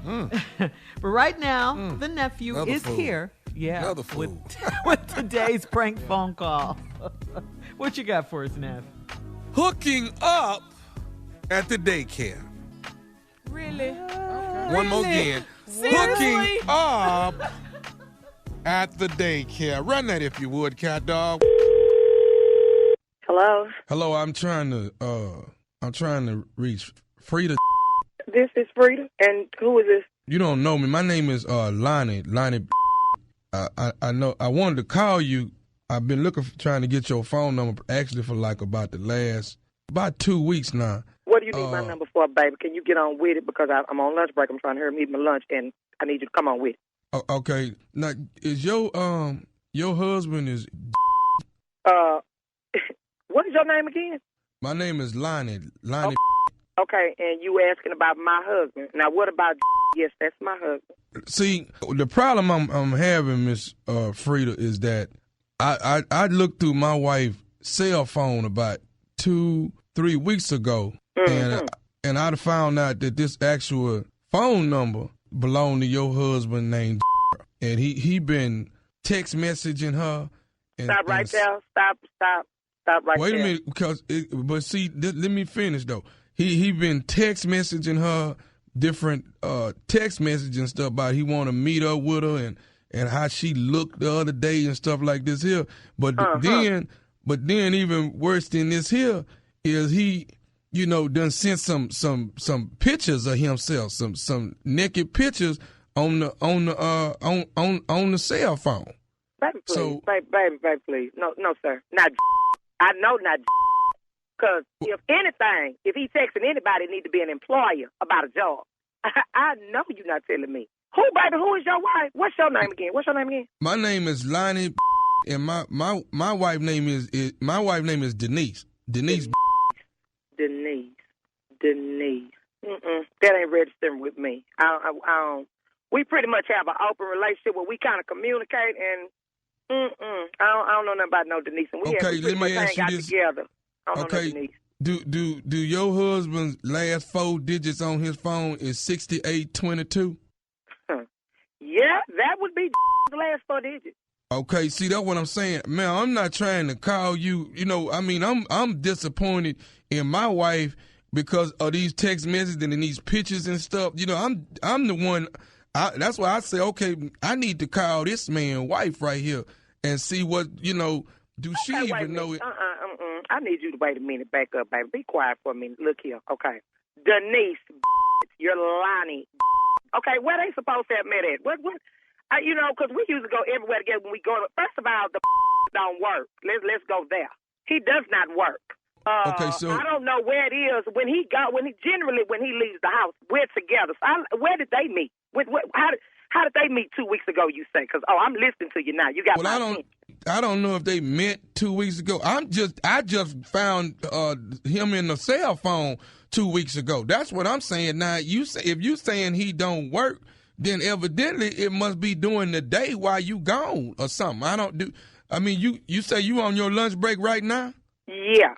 right now, the nephew Another is fool. here. Yeah, Another fool. with today's prank phone call. What you got for us, Nev? Hooking up at the daycare. Really? One more again. Seriously? Hooking up at the daycare. Run that if you would, cat dog. Hello? Hello, I'm trying to reach Frida. This is Frida, and who is this? You don't know me. My name is Lonnie. Lonnie. I know. I wanted to call you. I've been trying to get your phone number actually for like about 2 weeks now. What do you need my number for, baby? Can you get on with it? Because I'm on lunch break. I'm trying to hurry eat my lunch, and I need you to come on with it. Okay. Now, is your husband is? What is your name again? My name is Lonnie. Lonnie. Okay, and you asking about my husband. Now, what about? Yes, that's my husband. See, the problem I'm having, Miss Frida, is that I looked through my wife's cell phone about 2-3 weeks ago, and I found out that this actual phone number belonged to your husband named, and he been text messaging her. Stop right there. Stop right there. Wait a minute, but see, let me finish though. He been text messaging her different text messages and stuff about he want to meet up with her and how she looked the other day and stuff like this here. But then even worse than this here is he, done sent some pictures of himself, some naked pictures on the cell phone. Baby, please. So, baby, please. No, sir. Not. I know not. Because if anything, if he's texting anybody, it need to be an employer about a job. I know you're not telling me. Who, baby? Who is your wife? What's your name again? My name is Lonnie, and my wife name is Denise. Denise. That ain't registering with me. We pretty much have an open relationship where we kind of communicate, and I don't know nothing about no Denise. And we let me ask you this. Together. Okay. Do your husband's last 4 digits on his phone is 6822? Yeah, that would be the last 4 digits. Okay, see, that's what I'm saying. Man, I'm not trying to call you, I'm disappointed in my wife because of these text messages and these pictures and stuff. I'm the one, that's why I say, okay, I need to call this man's wife right here and see what, do she even know it? I need you to wait a minute, back up, baby. Be quiet for a minute. Look here, okay. Denise, you're Lonnie. Okay, where they supposed to have met at? What? Because we used to go everywhere together when we go. First of all, the don't work. Let's go there. He does not work. Okay, so I don't know where it is when he leaves the house. We're together. So where did they meet? How did they meet 2 weeks ago? You say? Because I'm listening to you now. You got my attention. I don't know if they met 2 weeks ago. I just found him in the cell phone 2 weeks ago. That's what I'm saying. Now if you saying he don't work, then evidently it must be during the day while you gone or something. You say you on your lunch break right now? Yeah.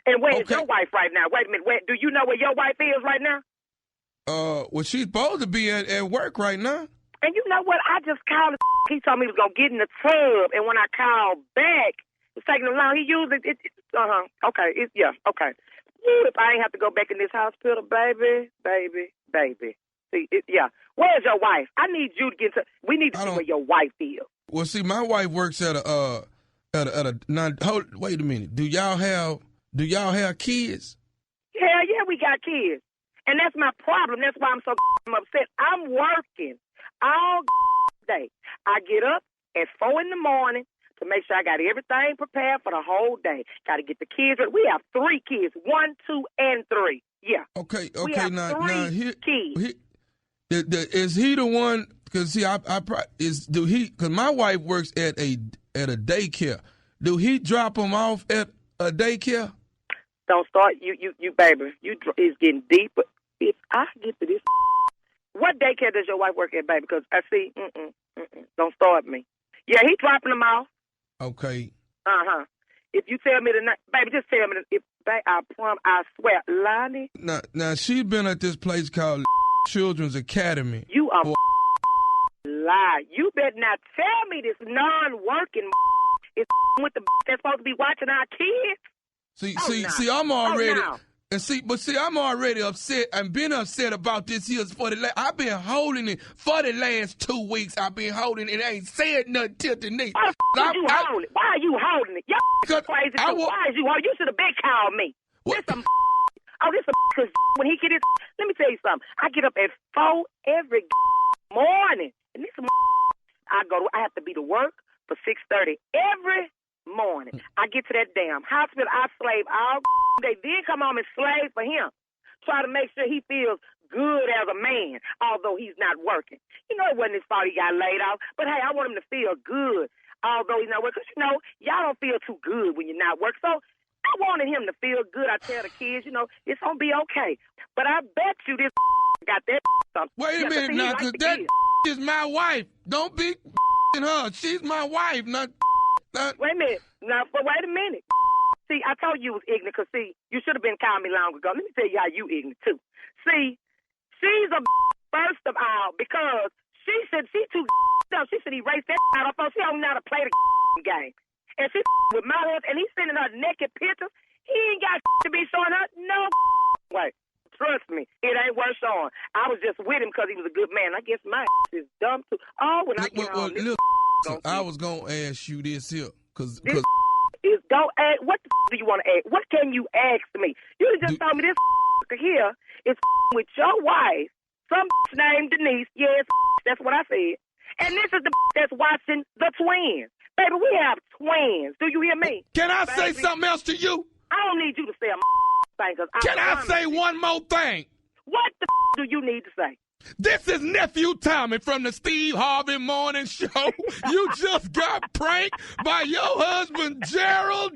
And where is your wife right now? Wait a minute. Do you know where your wife is right now? Well, she's supposed to be at work right now. And you know what? I just called. He told me he was going to get in the tub. And when I called back, it was taking him long. He used it. Okay. Okay. If I ain't have to go back in this hospital, baby. See, Where's your wife? I need you to get to. We need to see where your wife is. Well, see, my wife works at a. Now, wait a minute. Do y'all have kids? Hell yeah, we got kids. And that's my problem. That's why I'm so upset. I'm working all day. I get up at 4 in the morning to make sure I got everything prepared for the whole day. Got to get the kids ready. We have 3 kids, 1, 2, and 3. Yeah. Okay. We have now 3 kids. Is he the one? Because because my wife works at a daycare. Do he drop them off at a daycare? Don't start, you baby. It's getting deeper. If I get to this, what daycare does your wife work at, baby? Because I see, don't start me. Yeah, he dropping them off. Okay. If you tell me tonight, baby, just tell me. I swear, Lonnie. Now she's been at this place called Children's Academy. You are lie. You better not tell me this non-working is with the that's supposed to be watching our kids. See, I'm already, I'm already upset. I've been upset about this here I've been holding it for the last 2 weeks. I've been holding it. I ain't said nothing till today. Why are you holding it? Y'all crazy. Why is you holding? You should have been called me. Listen, Oh, this a because when he get his, let me tell you something. I get up at 4 every morning, and this I have to be to work for 6:30 every morning. I get to that damn hospital. I slave all day. Then come home and slave for him. Try to make sure he feels good as a man, although he's not working. You know, it wasn't his fault he got laid off, but hey, I want him to feel good, although he's not working. Because, you know, y'all don't feel too good when you're not working. So I wanted him to feel good. I tell the kids, you know, it's going to be okay. But I bet you this got that something. Wait a minute now, because that is my wife. Don't be her. She's my wife, not. Wait a minute. Now, but wait a minute. See, I told you was ignorant because, see, you should have been calling me long ago. Let me tell you how you ignorant, too. See, she's a first of all, because she said she too dumb. She said erase that out of her. She don't know how to play the game. And she with my husband, and he's sending her naked pictures. He ain't got to be showing her no way. Trust me, it ain't worth showing. I was just with him because he was a good man. I guess my is dumb, too. Oh, when I get home, look, I was going to ask you this here, because... Don't ask. What the do you want to ask? What can you ask me? You just told me this here is with your wife, some named Denise. Yes, that's what I said. And this is the that's watching the twins. Baby, we have twins. Do you hear me? Can I say something else to you? I don't need you to say a thing. Can I say one more thing? What the do you need to say? This is Nephew Tommy from the Steve Harvey Morning Show. You just got pranked by your husband, Gerald.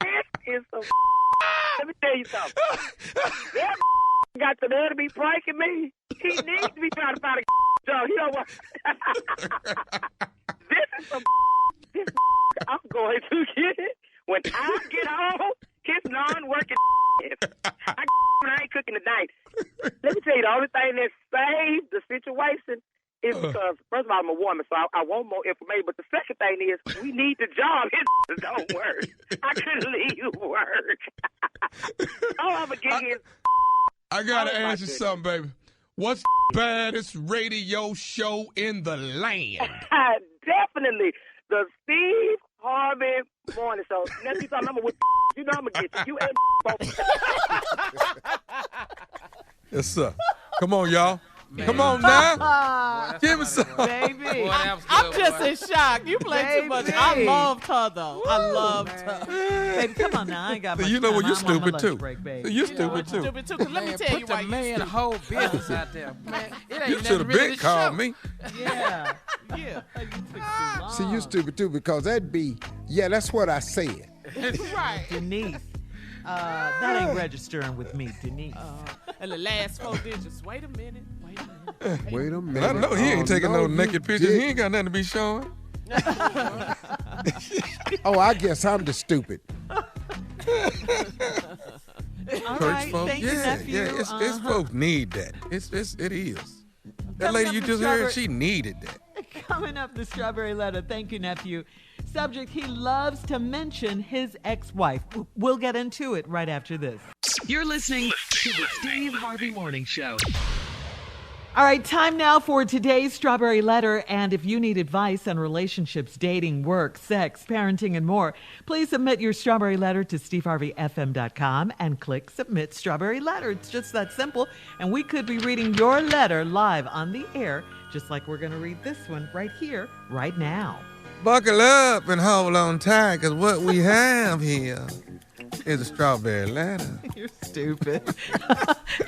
This is some let me tell you something. That got the nerve to be pranking me. He needs to be trying to find a job. He don't want. This is some this I'm going to get it when I get home. His non-working I ain't cooking tonight. Let me tell you, the only thing that saved the situation is because, first of all, I'm a woman, so I want more information. But the second thing is, we need the job. His don't work. I couldn't leave work. I'm going to get his... I got to ask you something, baby. What's the baddest radio show in the land? Definitely the Steve Harvey Morning Show. Next time I'm with you know I'm gonna get you. You ain't both. Yes, sir. Come on, y'all. Man. Come on now. Give me some. Baby. Boy, I'm just in shock. You play too much. I loved her, though. Woo, I loved her. Baby, come on now. I ain't got much You know what? You stupid, too. You stupid, too. Stupid, too. Let me tell you why man the whole business out there. Man, it ain't you should have been called me. Yeah. See, you stupid, too, because that'd be, that's what I said. Right. Denise. That ain't registering with me, Denise. And the last 4 digits. Wait a minute. Wait a minute. I know he ain't taking no naked pictures. He ain't got nothing to be showing. Oh, I guess I'm the stupid. All Church right, folks, thank you, nephew. It's folks need that. It is. That lady you just heard, she needed that. Coming up, the Strawberry Letter. Thank you, nephew. Subject, he loves to mention his ex-wife. We'll get into it right after this. You're listening to the Steve Harvey Morning Show. All right, time now for today's Strawberry Letter. And if you need advice on relationships, dating, work, sex, parenting, and more, please submit your Strawberry Letter to steveharveyfm.com and click Submit Strawberry Letter. It's just that simple. And we could be reading your letter live on the air, just like we're going to read this one right here, right now. Buckle up and hold on tight, because what we have here is a Strawberry Letter. You're stupid.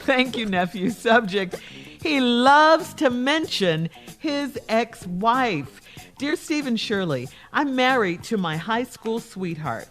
Thank you, nephew. Subject, he loves to mention his ex-wife. Dear Steve and Shirley, I'm married to my high school sweetheart,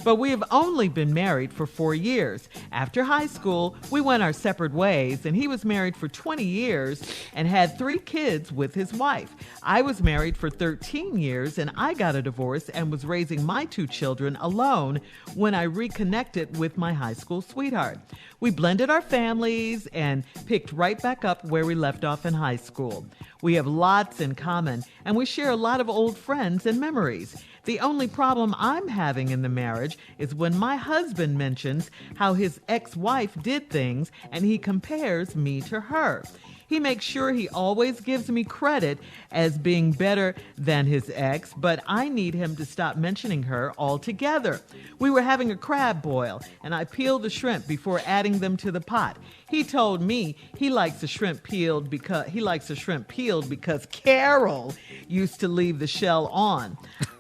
but we have only been married for 4 years. After high school, we went our separate ways, and he was married for 20 years and had 3 kids with his wife. I was married for 13 years, and I got a divorce and was raising my 2 children alone when I reconnected with my high school sweetheart. We blended our families and picked right back up where we left off in high school. We have lots in common, and we share a lot of old friends and memories. The only problem I'm having in the marriage is when my husband mentions how his ex-wife did things and he compares me to her. He makes sure he always gives me credit as being better than his ex, but I need him to stop mentioning her altogether. We were having a crab boil, and I peeled the shrimp before adding them to the pot. He told me he likes the shrimp peeled because Carol used to leave the shell on.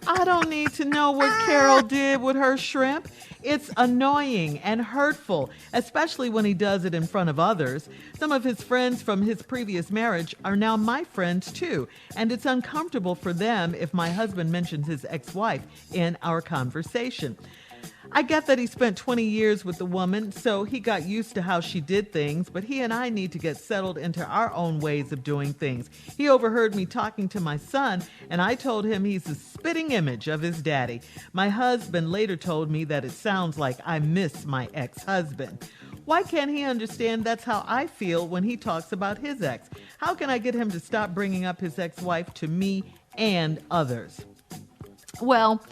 I don't need to know what Carol did with her shrimp. It's annoying and hurtful, especially when he does it in front of others. Some of his friends from his previous marriage are now my friends too, and it's uncomfortable for them if my husband mentions his ex-wife in our conversation. I get that he spent 20 years with the woman, so he got used to how she did things, but he and I need to get settled into our own ways of doing things. He overheard me talking to my son, and I told him he's the spitting image of his daddy. My husband later told me that it sounds like I miss my ex-husband. Why can't he understand that's how I feel when he talks about his ex? How can I get him to stop bringing up his ex-wife to me and others? Well,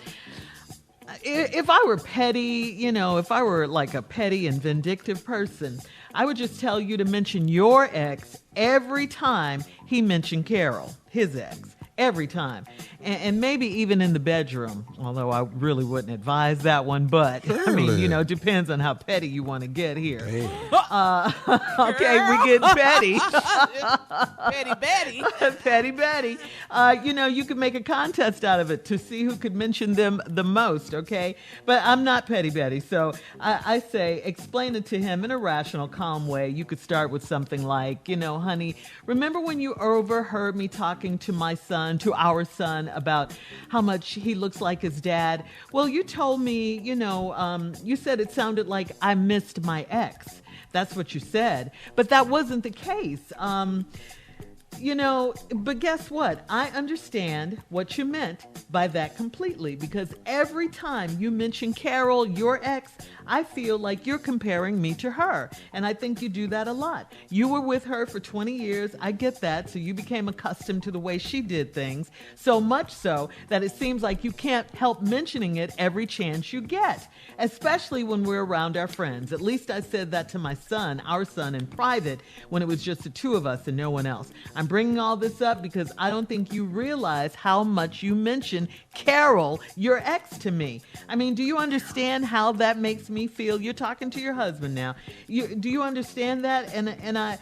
if I were petty, if I were like a petty and vindictive person, I would just tell you to mention your ex every time he mentioned Carol, his ex. Every time. And maybe even in the bedroom, although I really wouldn't advise that one, but I mean, depends on how petty you want to get here. Okay, we get petty. Petty Betty. Petty Betty. You could make a contest out of it to see who could mention them the most, okay? But I'm not Petty Betty, so I say explain it to him in a rational, calm way. You could start with something like, honey, remember when you overheard me talking to our son about how much he looks like his dad? Well, you told me, you said it sounded like I missed my ex. That's what you said. But that wasn't the case. But guess what? I understand what you meant by that completely, because every time you mention Carol, your ex, I feel like you're comparing me to her. And I think you do that a lot. You were with her for 20 years. I get that. So you became accustomed to the way she did things. So much so that it seems like you can't help mentioning it every chance you get, especially when we're around our friends. At least I said that to our son in private, when it was just the two of us and no one else. I'm bringing all this up because I don't think you realize how much you mention Carol, your ex, to me. I mean, do you understand how that makes me feel? You're talking to your husband now. Do you understand that? And I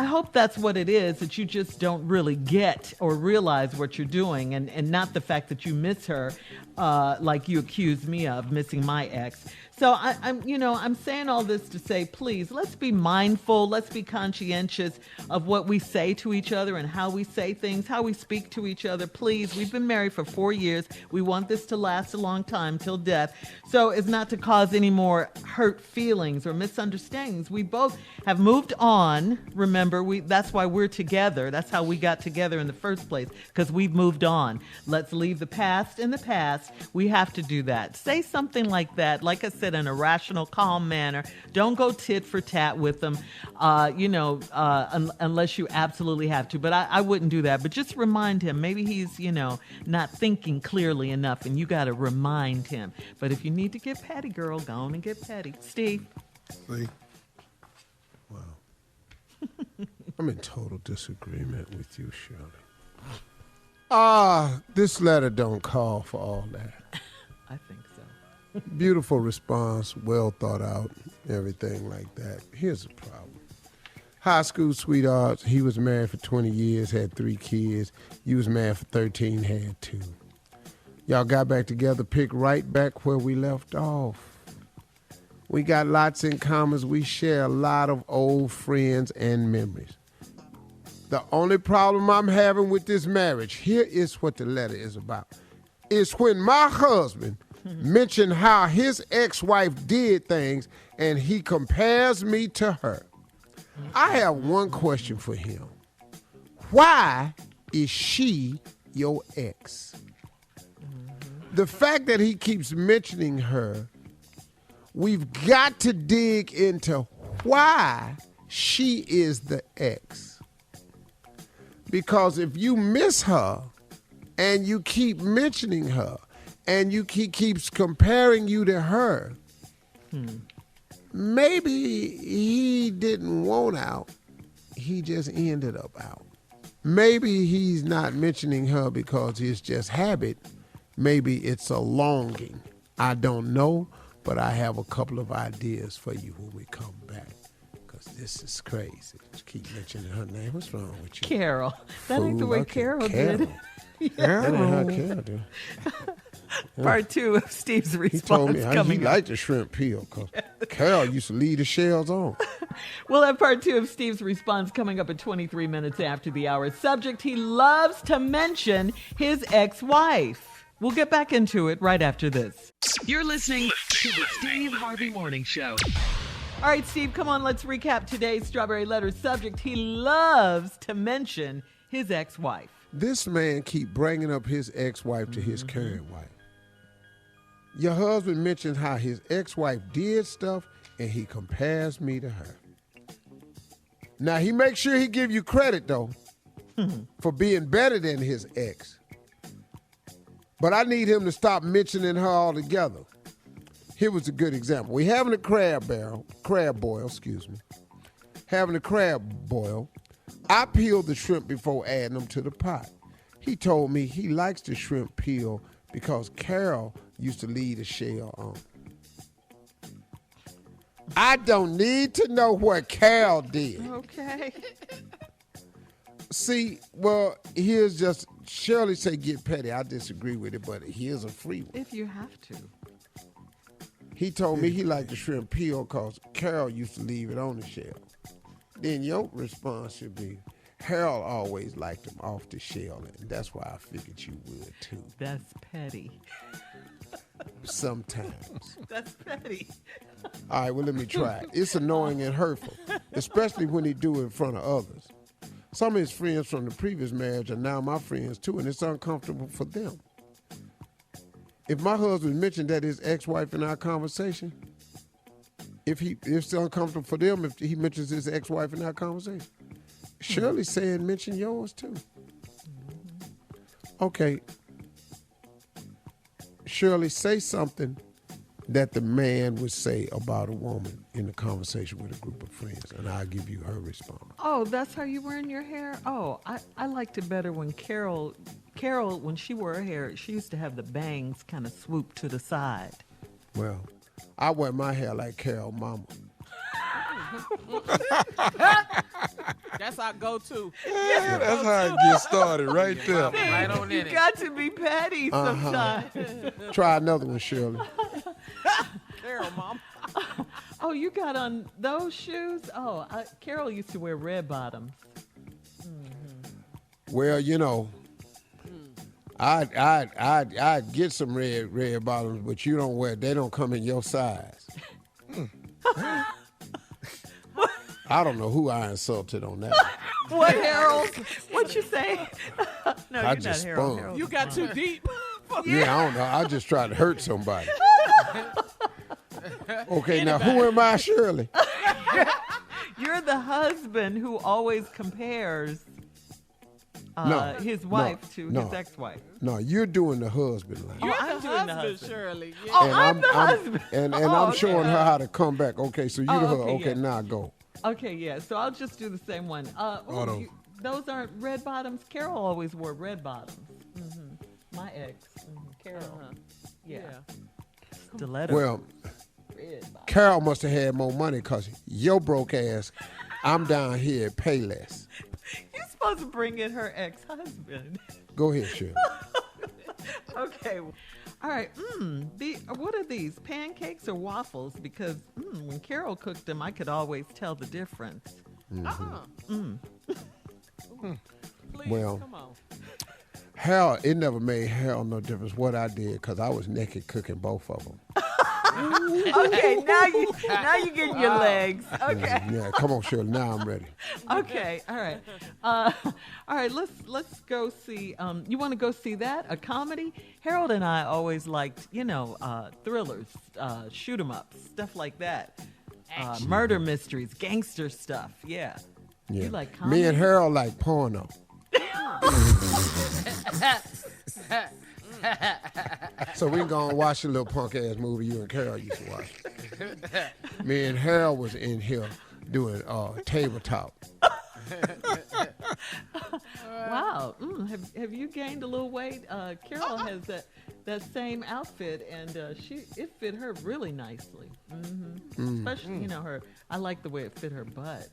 hope that's what it is, that you just don't really get or realize what you're doing, and not the fact that you miss her like you accused me of missing my ex. So I'm saying all this to say, please, let's be mindful. Let's be conscientious of what we say to each other and how we say things, how we speak to each other. Please, we've been married for 4 years. We want this to last a long time, till death. So as not to cause any more hurt feelings or misunderstandings. We both have moved on. Remember, that's why we're together. That's how we got together in the first place, because we've moved on. Let's leave the past in the past. We have to do that. Say something like that. Like I said, in a rational, calm manner. Don't go tit for tat with them, unless you absolutely have to. But I wouldn't do that. But just remind him. Maybe he's, not thinking clearly enough, and you got to remind him. But if you need to get petty, girl, go on and get petty. Steve? See? Wow. I'm in total disagreement with you, Shirley. This letter don't call for all that. I think so. Beautiful response, well thought out, everything like that. Here's the problem. High school sweethearts, he was married for 20 years, had 3 kids. You was married for 13, had 2. Y'all got back together, picked right back where we left off. We got lots in common. We share a lot of old friends and memories. The only problem I'm having with this marriage, here is what the letter is about, is when my husband mentioned how his ex-wife did things and he compares me to her. I have one question for him. Why is she your ex? The fact that he keeps mentioning her, we've got to dig into why she is the ex. Because if you miss her and you keep mentioning her, and he keeps comparing you to her, maybe he didn't want out. He he just ended up out. Maybe he's not mentioning her because it's just habit. Maybe it's a longing. I don't know, but I have a couple of ideas for you when we come back. Because this is crazy. Keep mentioning her name. What's wrong with you? Carol. That ain't the way Carol did it. That ain't how Carol did. Part 2 of Steve's response he told me coming he liked the shrimp peel because Carol used to leave the shells on. We'll have part 2 of Steve's response coming up at 23 minutes after the hour. Subject, he loves to mention his ex-wife. We'll get back into it right after this. You're listening to the Steve Harvey Morning Show. All right, Steve, come on. Let's recap today's Strawberry Letter. Subject, he loves to mention his ex-wife. This man keep bringing up his ex-wife to his current wife. Your husband mentions how his ex-wife did stuff, and he compares me to her. Now, he makes sure he give you credit, though, for being better than his ex. But I need him to stop mentioning her altogether. Here was a good example. We having a crab boil, having a crab boil. I peeled the shrimp before adding them to the pot. He told me he likes the shrimp peel because Carol used to leave the shell on. I don't need to know what Carol did. Okay. See, well, here's just, Shirley say get petty. I disagree with it, but here's a free one. If you have to. He told me he liked the shrimp peel because Carol used to leave it on the shell. Then your response should be, Harold always liked them off the shell, and that's why I figured you would too. That's petty. Sometimes. That's petty. All right, well, let me try it. It's annoying and hurtful, especially when he do it in front of others. Some of his friends from the previous marriage are now my friends too, and it's uncomfortable for them. If my husband mentioned that his ex-wife in our conversation, if it's uncomfortable for them if he mentions his ex-wife in our conversation. Shirley's saying mention yours too. Okay. Shirley, say something that the man would say about a woman in a conversation with a group of friends, and I'll give you her response. Oh, that's how you wearing your hair? Oh, I liked it better when Carol, when she wore her hair, she used to have the bangs kind of swoop to the side. Well, I wear my hair like Carol mama. That's our go-to. Yeah, that's how it gets started right there. Right on in You got to be petty sometimes. Try another one, Shirley. Carol, Mom. Oh, you got on those shoes? Oh, Carol used to wear red bottoms. Well, you know, I'd get some red bottoms, but you don't wear. They don't come in your size. I don't know who I insulted on that. What, Harold? What you say? No, I you're just not Harold. spun. Harold. You got too deep. Yeah, I don't know. I just tried to hurt somebody. Okay, now who am I, Shirley? You're the husband who always compares his wife to his ex-wife. No, you're doing the husband line. You're I'm the doing the husband, husband. Shirley. Yeah. Oh, I'm the husband. And Oh, I'm okay. showing her how to come back. Okay, so you the husband. Okay, yeah. now go. Okay, yeah. So I'll just do the same one. Those aren't red bottoms. Carol always wore red bottoms. My ex, Carol. Yeah. Stiletto. Well, Carol must have had more money because your broke ass, I'm down here at Payless. You're supposed to bring in her ex-husband. Go ahead, Shirley. Okay. All right. What are these, pancakes or waffles? Because when Carol cooked them, I could always tell the difference. Please, Well, come on. Harold, it never made Harold no difference what I did because I was naked cooking both of them. Okay, now you getting your legs. Okay. Yeah, come on, Shirley. Now I'm ready. Okay. All right. All right. Let's go see. You want to go see that? A comedy? Harold and I always liked, thrillers, shoot 'em ups, stuff like that. Murder mysteries, gangster stuff. Yeah. Yeah. You like comedy? Me and Harold like porno. So we can go and watch a little punk ass movie you and Carol used to watch. Me and Harold was in here doing tabletop. Wow. Have you gained a little weight? Carol has that same outfit, and it fit her really nicely. Especially, I like the way it fit her butt.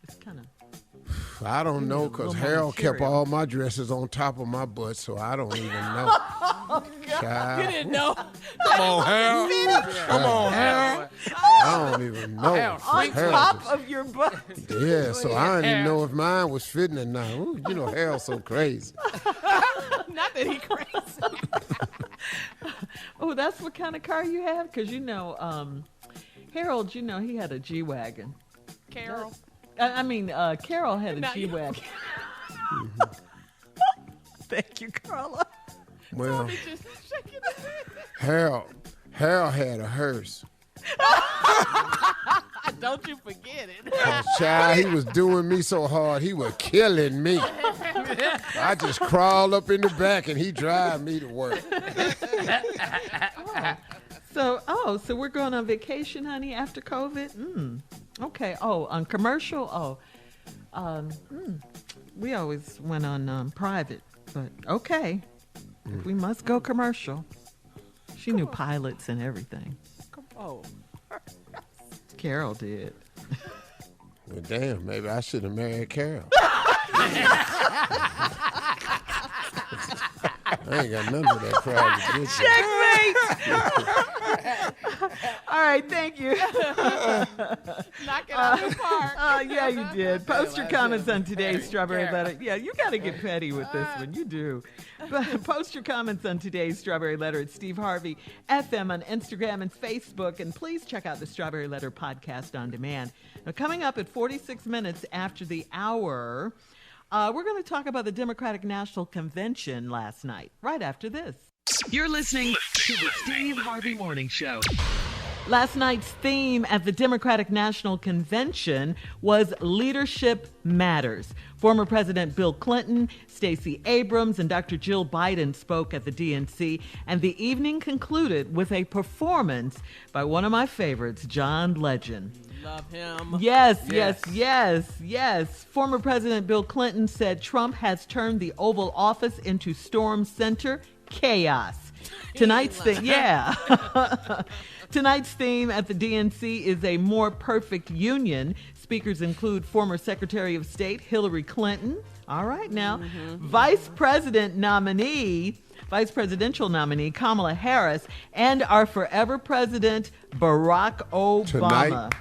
It's kind of. I don't know, because Harold kept all my dresses on top of my butt, so I don't even know. You didn't know. Come on, Harold. Come on, Harold. I don't even know. On top of your butt. Yeah, so I don't even know if mine was fitting or not. Ooh, Harold's so crazy. Not that he crazy. Oh, that's what kind of car you have? Because, Harold, he had a G-Wagon. Carol. Carol had a G-Wagon. Thank you, Carla. Well, Harold had a hearse. Don't you forget it. Child, he was doing me so hard, he was killing me. I just crawled up in the back and he drive me to work. So we're going on vacation, honey, after COVID? Okay. Oh, on commercial? We always went on private, but okay. If we must go commercial. She knew pilots and everything. Oh. Carol did. Well, damn, maybe I should have married Carol. I ain't got none of that private. Checkmate! All right, thank you. Knock it out of the park. Yeah, you did. Post your comments on today's Strawberry Letter. Yeah, you got to get petty with this one. You do. But post your comments on today's Strawberry Letter at Steve Harvey FM on Instagram and Facebook. And please check out the Strawberry Letter podcast on demand. Now, coming up at 46 minutes after the hour, we're going to talk about the Democratic National Convention last night, right after this. You're listening to the Steve Harvey Morning Show. Last night's theme at the Democratic National Convention was Leadership Matters. Former President Bill Clinton, Stacey Abrams, and Dr. Jill Biden spoke at the DNC, and the evening concluded with a performance by one of my favorites, John Legend. Love him. Yes. Former President Bill Clinton said Trump has turned the Oval Office into Storm Center chaos. Tonight's theme at the DNC is a more perfect union. Speakers include former Secretary of State Hillary Clinton. All right now. Vice presidential nominee Kamala Harris, and our forever president Barack Obama. Tonight?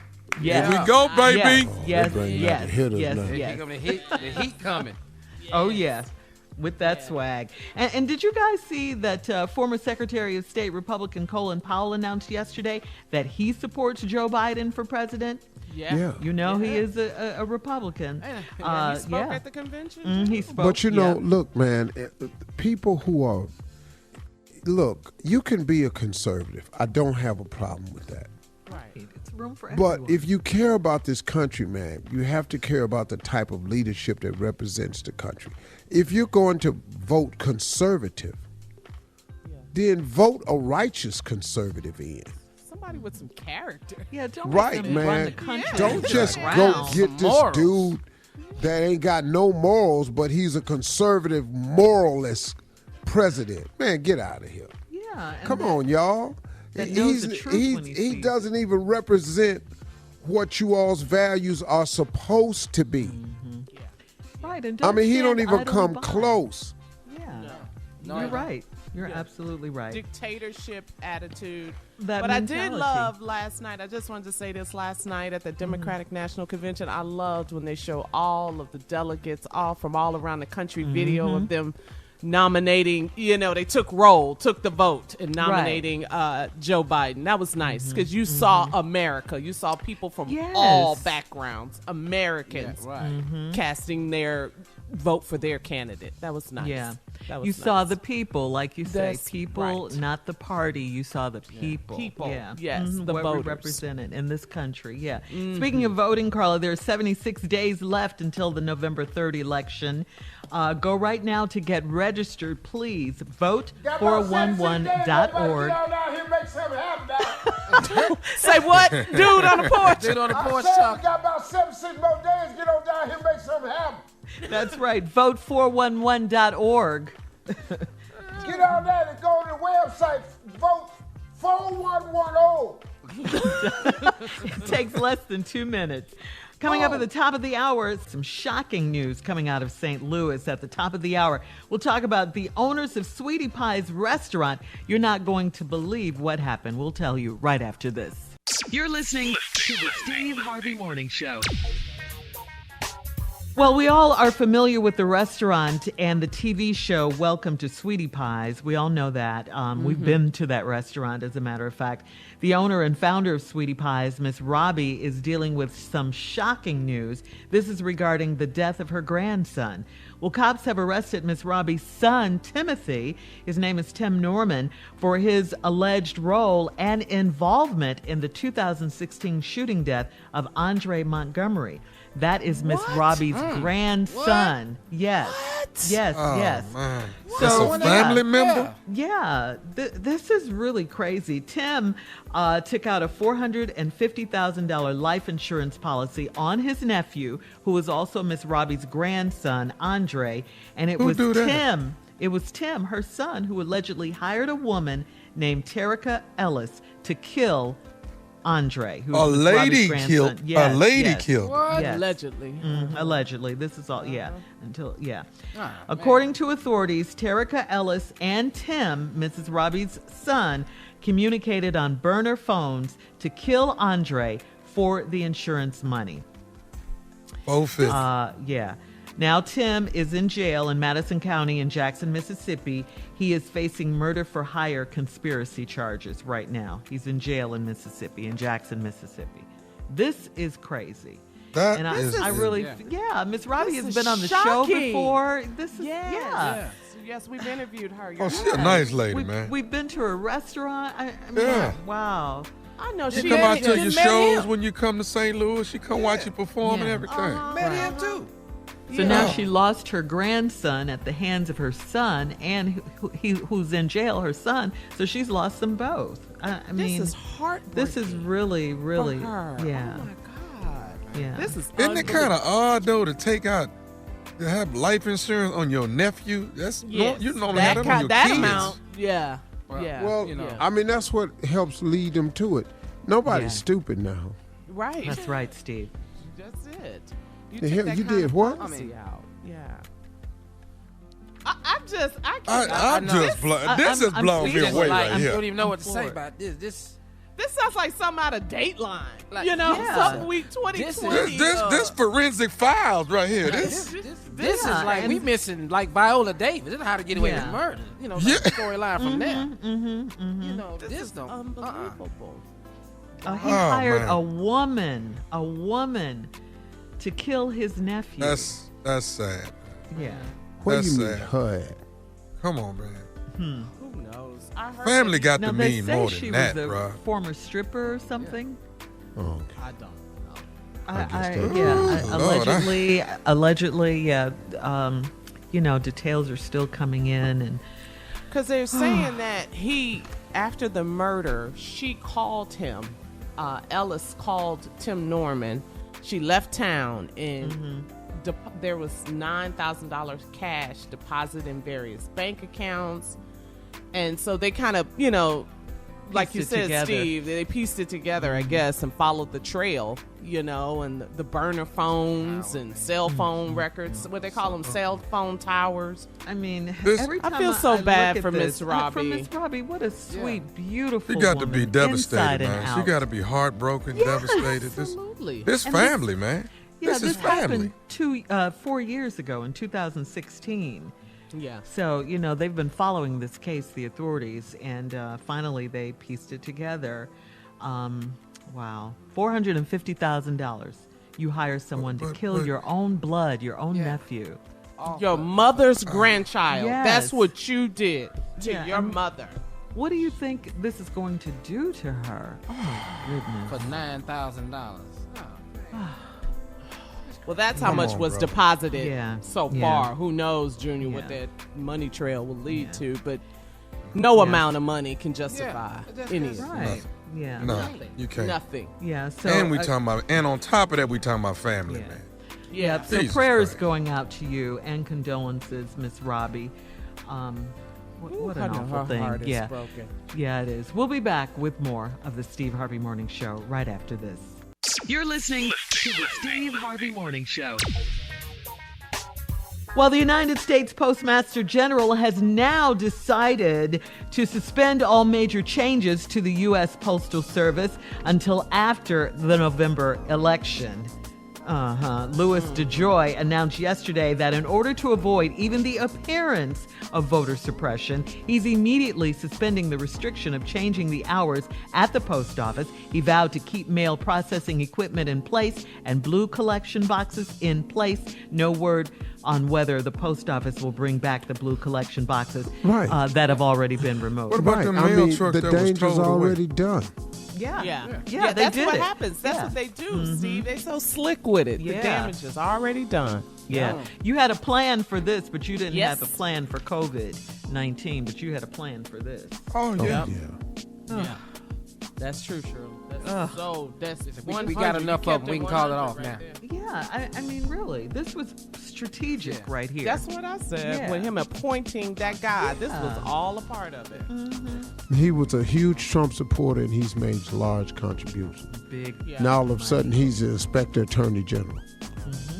Yes. Here we go, baby. Yes. The heat coming. Oh, yeah. With that swag. And did you guys see that former Secretary of State Republican Colin Powell announced yesterday that he supports Joe Biden for president? Yeah. He is a Republican. He spoke at the convention. He spoke. But look, man, people who are, you can be a conservative. I don't have a problem with that. Right. It's room for everyone. But if you care about this country, man, you have to care about the type of leadership that represents the country. If you're going to vote conservative, then vote a righteous conservative in. Somebody with some character. Yeah, don't right, man. Run the country. Don't just go get this dude that ain't got no morals, but he's a conservative, moralist president. Man, get out of here. Yeah. Come on, y'all. He doesn't even represent what you all's values are supposed to be. Right, and he don't even come close. Yeah, no, you're right. You're absolutely right. Dictatorship attitude. But I did love last night. I just wanted to say this last night at the Democratic National Convention. I loved when they show all of the delegates, all from all around the country, video of them nominating, they took the vote in nominating Joe Biden. That was nice because you saw America. You saw people from all backgrounds, Americans, casting their vote for their candidate. That was nice. Yeah. You saw the people, like you say. That's People, right. Not the party. You saw the people. People. Yeah. Yes, the what voters. we represented in this country. Yeah. Speaking of voting, Carla, there are 76 days left until the November 3rd election. Go right now to get registered. Please vote 411.org. Say what? Dude on the porch. Dude on the porch. We got about 76 more days. Get on down here, That's right. Vote411.org. Get on that and go to the website. Vote 4110. It takes less than 2 minutes. Coming up at the top of the hour, some shocking news coming out of St. Louis at the top of the hour. We'll talk about the owners of Sweetie Pie's restaurant. You're not going to believe what happened. We'll tell you right after this. You're listening to the Steve Harvey Morning Show. Well, we all are familiar with the restaurant and the TV show Welcome to Sweetie Pies. We all know that. We've been to that restaurant, as a matter of fact. The owner and founder of Sweetie Pies, Miss Robbie, is dealing with some shocking news. This is regarding the death of her grandson. Well, cops have arrested Miss Robbie's son, Timothy, his name is Tim Norman, for his alleged role and involvement in the 2016 shooting death of Andre Montgomery. That is Miss Robbie's grandson. What? Yes. What? Yes, yes. Man. So a family member? Yeah. This is really crazy. Tim took out a $450,000 life insurance policy on his nephew, who was also Miss Robbie's grandson, Andre. And it was Tim. It was Tim, her son, who allegedly hired a woman named Terica Ellis to kill Andre, who was Robbie's grandson. Yes, a lady killed. What? Yes. Allegedly. Allegedly. This is all, According to authorities, Terica Ellis and Tim, Mrs. Robbie's son, communicated on burner phones to kill Andre for the insurance money. Both. Now, Tim is in jail in Madison County in Jackson, Mississippi. He is facing murder for hire conspiracy charges right now. He's in jail in Mississippi, in Jackson, Mississippi. This is crazy. Miss Miss Robbie has been on the show before. Yes, we've interviewed her. She's a nice lady, man. We've been to a restaurant. Wow. I know she come out to your shows when you come to St. Louis. She come watch you perform and everything. Met him too. So now she lost her grandson at the hands of her son, and who's in jail, her son. So she's lost them both. I mean, this is heartbreaking. This is really, really, for her. yeah. Oh my God. Yeah. This is. Isn't it kind of odd though to have life insurance on your nephew? That's you normally have that on your kids. Amount. Yeah. Yeah. Well, I mean that's what helps lead them to it. Nobody's stupid now. Right. That's right, Steve. That's it. You did what? Yeah. This is blown me away right here. I don't even know what to say about this. This sounds like something out of Dateline. Some week 2020. This forensic files right here. This is like we missing like Viola Davis. This is how to get away with murder. The storyline from there. This is unbelievable. He hired a woman to kill his nephew. That's sad. Yeah. What do you mean, HUD? Come on, man. Who knows? I heard Family got to they mean say more she than that, was a bro. former stripper or something. Oh, okay. I don't know. Allegedly, details are still coming in, and because they're saying that after the murder, she called him. Ellis called Tim Norman. She left town and there was $9,000 cash deposited in various bank accounts. And so they kind of, like you said, together. Steve, they pieced it together, I guess, and followed the trail, and the burner phones and cell phone records, what they call them, cell phone towers. I mean, every time I feel so bad for Miss Miss Robbie. For Miss Robbie, what a sweet, beautiful She got to woman, be devastated, man. out. She got to be heartbroken, devastated. Absolutely. This family, man. Yeah, this is family. Happened 4 years ago in 2016. Yeah. So, they've been following this case, the authorities, and finally they pieced it together. Wow. $450,000. You hire someone to kill your own blood, your own nephew. Your mother's grandchild. Yes. That's what you did to your mother. What do you think this is going to do to her? Oh, my goodness. For $9,000. Well, that's how much was deposited so far. Who knows, Junior, what that money trail will lead to, but no amount of money can justify any of it. Right. Yeah. No, you can't. Nothing. Yeah. So and we talking about, and on top of that, we talking about family, man. Yeah. So Jesus prayers Christ. going out to you and condolences, Miss Robbie. What an awful thing. Heart is Yeah. broken. Yeah, it is. We'll be back with more of the Steve Harvey Morning Show right after this. You're listening to the Steve Harvey Morning Show. Well, the United States Postmaster General has now decided to suspend all major changes to the U.S. Postal Service until after the November election. Louis DeJoy announced yesterday that in order to avoid even the appearance of voter suppression, he's immediately suspending the restriction of changing the hours at the post office. He vowed to keep mail processing equipment in place and blue collection boxes in place. No word on whether the post office will bring back the blue collection boxes that have already been removed. What about the mail truck the that was danger's towed away? already done. Yeah, they that's did what it. happens. That's what they do, Steve. They so slick with it. The damage is already done. Yeah. You had a plan for this, but you didn't Yes. have a plan for COVID-19, but you had a plan for this. Oh, yeah. Yeah. That's true, Shirley. That's We got enough of them. We can call it off now. Yeah, I mean, really, this was strategic right here. That's what I said. Yeah. With him appointing that guy, this was all a part of it. He was a huge Trump supporter, and he's made large contributions. Big. Yeah. Now all of a sudden, he's the Inspector Attorney General.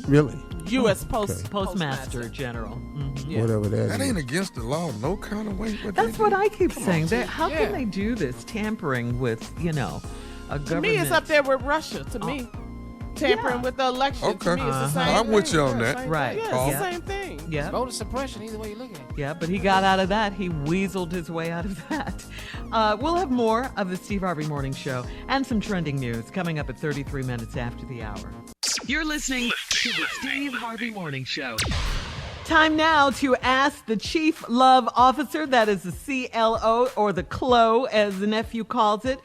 Really? U.S. Postmaster General. Yeah. Whatever that That is. ain't against the law, no kind of way. That's what I keep saying. How can they do this, tampering with, a government? To me, it's up there with Russia. To me, tampering with the election. Okay. To me, it's the same I'm thing. with you on Yeah, that. same Right. thing. Yeah, Paul. it's the same thing. Yeah. Voter suppression, either way you look at it. Yeah, but he got out of that. He weaseled his way out of that. We'll have more of the Steve Harvey Morning Show and some trending news coming up at 33 minutes after the hour. You're listening to the Steve Harvey Morning Show. Time now to ask the Chief Love Officer, that is the CLO, or the CLO, as the nephew calls it.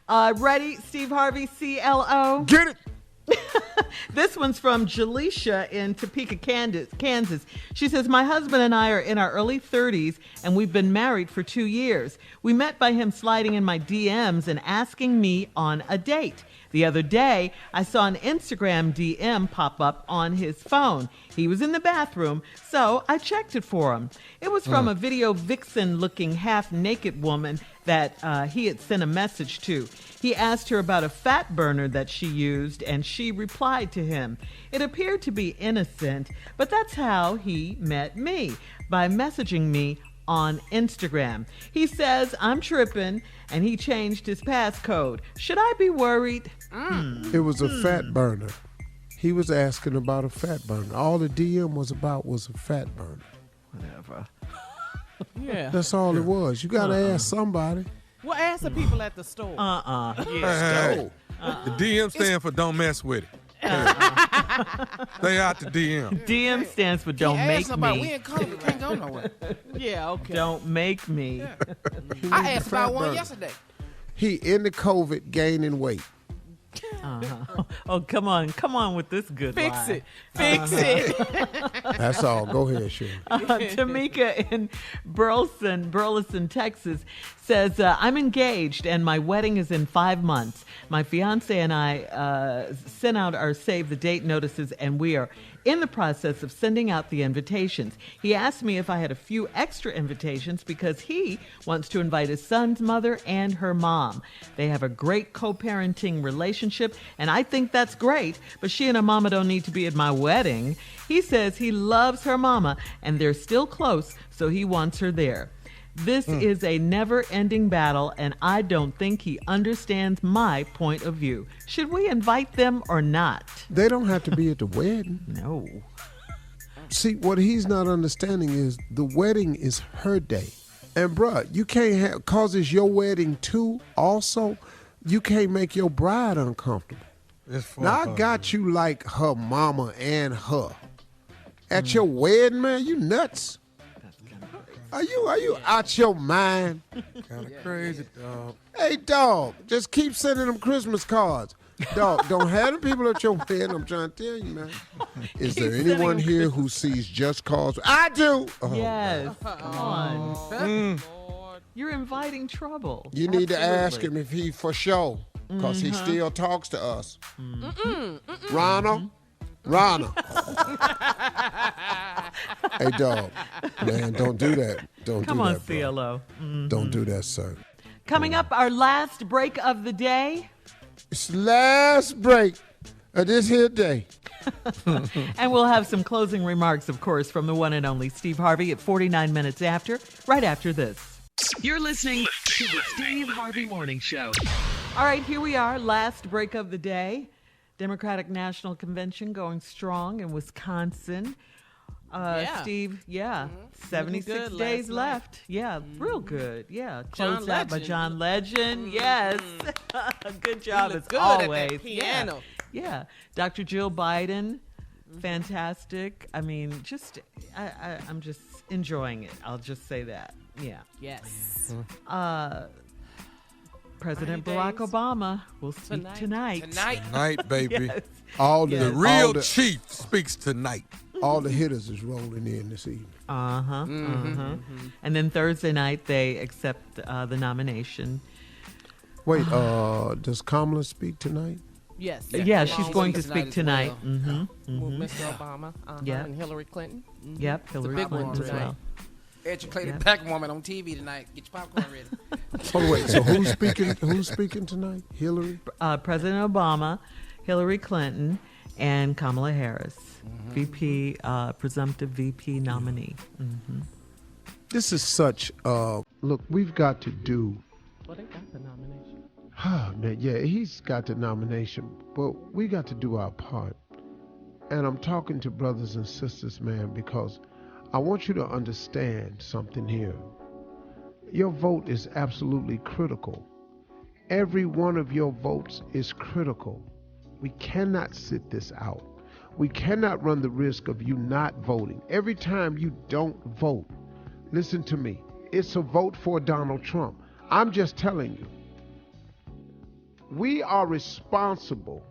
Ready, Steve Harvey, CLO? Get it! This one's from Jaleisha in Topeka, Kansas. She says, my husband and I are in our early 30s, and we've been married for 2 years. We met by him sliding in my DMs and asking me on a date. The other day, I saw an Instagram DM pop up on his phone. He was in the bathroom, so I checked it for him. It was from a video vixen-looking half-naked woman that he had sent a message to. He asked her about a fat burner that she used, and she replied to him. It appeared to be innocent, but that's how he met me, by messaging me on Instagram. He says I'm tripping, and he changed his passcode. Should I be worried? It was a fat burner. He was asking about a fat burner. All the DM was about was a fat burner. Whatever. Yeah. That's all it was. You got to ask somebody. Well, ask the people at the store. Hey, the DM stand for don't mess with it. Stay out the DM. DM stands for don't Ask make somebody, me. we in COVID, can't go nowhere. Yeah, okay. Don't make me. I asked fat about one burner. yesterday. He in the COVID gaining weight. Oh, come on with this good Fix lie. it. Fix it. That's all. Go ahead, Shirley. Tamika in Burleson, Texas says, I'm engaged and my wedding is in 5 months. My fiance and I sent out our save the date notices and we are in the process of sending out the invitations. He asked me if I had a few extra invitations because he wants to invite his son's mother and her mom. They have a great co-parenting relationship, and I think that's great, but she and her mama don't need to be at my wedding. He says he loves her mama, and they're still close, so he wants her there. This is a never-ending battle, and I don't think he understands my point of view. Should we invite them or not? They don't have to be at the wedding. No. See, what he's not understanding is the wedding is her day. And bruh, you can't have, cause it's your wedding too, also, you can't make your bride uncomfortable. Now I got you like her mama and her. At your wedding, man, you nuts. Are you out your mind? Kind of crazy, dog. Hey, dog, just keep sending them Christmas cards. Dog, don't have the people at your wedding. I'm trying to tell you, man. Is there anyone here who sees just cause? I do. Oh, Yes. Come on. You're inviting trouble. you need to ask Absolutely. him if he for sure, because he still talks to us. Ronald, Rana. Hey, dog. Man, don't do that. Come on, CLO. Don't do that, sir. Coming up, our last break of the day. It's the last break of this here day. And we'll have some closing remarks, of course, from the one and only Steve Harvey at 49 minutes after, right after this. You're listening to the Steve Harvey Morning Show. All right, here we are, last break of the day. Democratic National Convention going strong in Wisconsin. Steve, 76 days left. Yeah, real good. Yeah, closed out by John Legend. Yes, good job as good always. At that piano. Yeah, Dr. Jill Biden, fantastic. I mean, I'm just enjoying it. I'll just say that. Yeah. Yes. President Barack Obama will speak tonight. Tonight, baby. Yes. The real chief speaks tonight. All the hitters is rolling in this evening. And then Thursday night, they accept the nomination. Wait, does Kamala speak tonight? Yes. Yeah, she's going to speak tonight. With Mr. Obama and Hillary Clinton. Yep, Hillary Clinton as well. Educated black woman on TV tonight. Get your popcorn ready. Oh, wait, so who's speaking tonight? Hillary? President Obama, Hillary Clinton, and Kamala Harris, VP, presumptive VP nominee. This is such, look, we've got to do. Well, they got the nomination. Man, yeah, he's got the nomination, but we got to do our part. And I'm talking to brothers and sisters, man, because I want you to understand something here. Your vote is absolutely critical. Every one of your votes is critical. We cannot sit this out. We cannot run the risk of you not voting. Every time you don't vote, listen to me, it's a vote for Donald Trump. I'm just telling you, we are responsible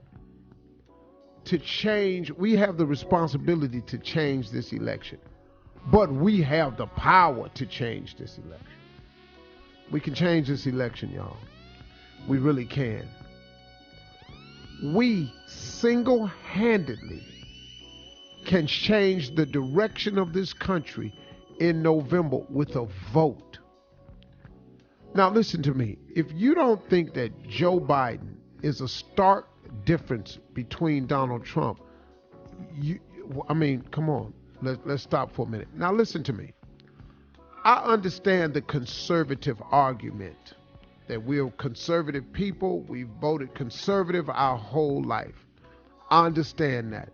to change. We have the responsibility to change this election, but we have the power to change this election. We can change this election, y'all. We really can. We single-handedly can change the direction of this country in November with a vote. Now listen to me. If you don't think that Joe Biden is a stark difference between Donald Trump, come on. Let's stop for a minute. Now listen to me. I understand the conservative argument that we're conservative people. We've voted conservative our whole life. I understand that.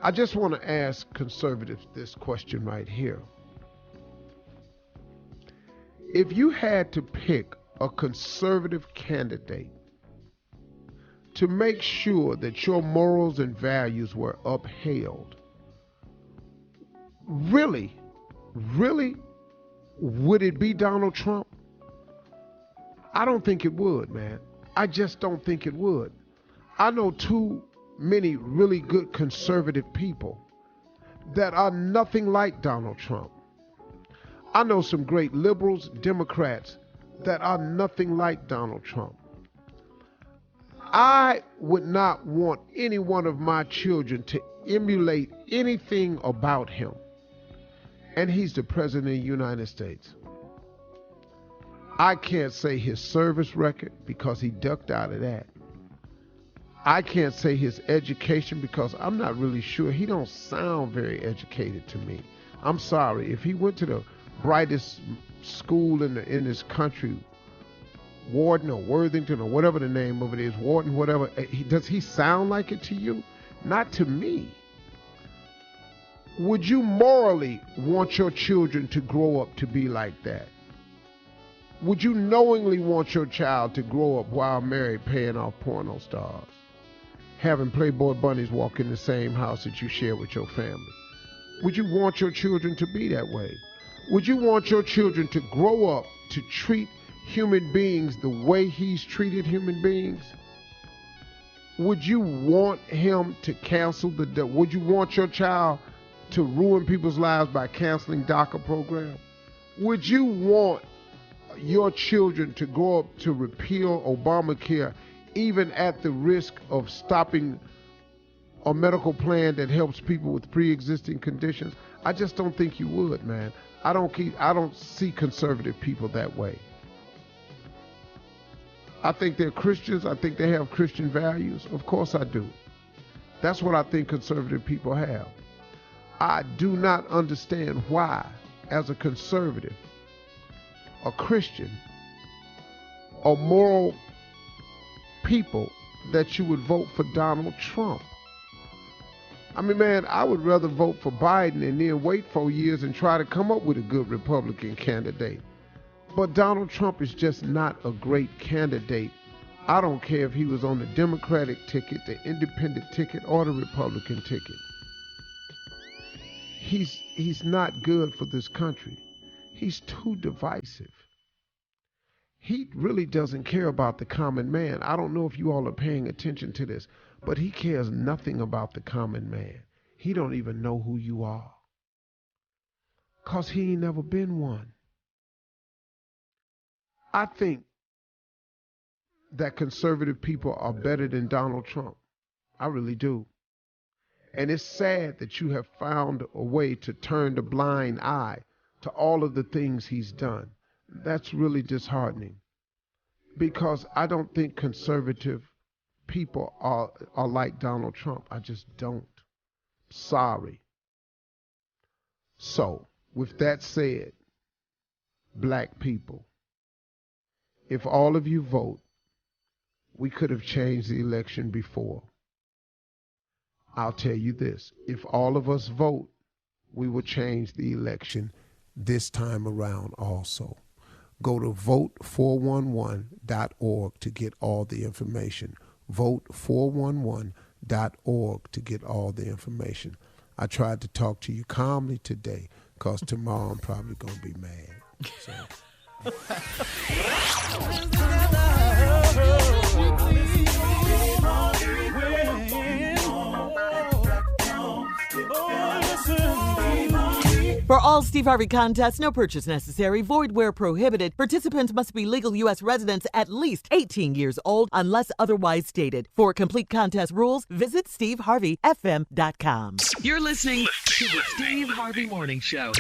I just want to ask conservatives this question right here. If you had to pick a conservative candidate to make sure that your morals and values were upheld, really, would it be Donald Trump? I don't think it would, man. I just don't think it would. I know too many really good conservative people that are nothing like Donald Trump. I know some great liberals, Democrats that are nothing like Donald Trump. I would not want any one of my children to emulate anything about him. And he's the President of the United States. I can't say his service record because he ducked out of that. I can't say his education because I'm not really sure. He don't sound very educated to me. I'm sorry. If he went to the brightest school in this country, Wharton or Worthington or whatever the name of it is, Wharton, whatever, does he sound like it to you? Not to me. Would you morally want your children to grow up to be like that? Would you knowingly want your child to grow up while married paying off porno stars? Having Playboy bunnies walk in the same house that you share with your family? Would you want your children to be that way? Would you want your children to grow up to treat human beings the way he's treated human beings? Would you want him to cancel would you want your child to ruin people's lives by canceling DACA program? Would you want your children to grow up to repeal Obamacare even at the risk of stopping a medical plan that helps people with pre-existing conditions? I just don't think you would, man. I don't see conservative people that way. I think they're Christians. I think they have Christian values. Of course I do. That's what I think conservative people have. I do not understand why, as a conservative, a Christian, a moral people, that you would vote for Donald Trump. I mean, man, I would rather vote for Biden and then wait 4 years and try to come up with a good Republican candidate. But Donald Trump is just not a great candidate. I don't care if he was on the Democratic ticket, the independent ticket, or the Republican ticket. He's not good for this country. He's too divisive. He really doesn't care about the common man. I don't know if you all are paying attention to this, but he cares nothing about the common man. He don't even know who you are, 'cause he ain't never been one. I think that conservative people are better than Donald Trump. I really do. And it's sad that you have found a way to turn the blind eye to all of the things he's done. That's really disheartening, because I don't think conservative people are like Donald Trump. I just don't. Sorry. So, with that said, black people, if all of you vote, we could have changed the election before. I'll tell you this, if all of us vote, we will change the election this time around also. Go to vote411.org to get all the information. Vote411.org to get all the information. I tried to talk to you calmly today, because tomorrow I'm probably going to be mad. So. For all Steve Harvey contests, no purchase necessary, void where prohibited. Participants must be legal U.S. residents at least 18 years old unless otherwise stated. For complete contest rules, visit SteveHarveyFM.com. You're listening to the Steve Harvey Morning Show.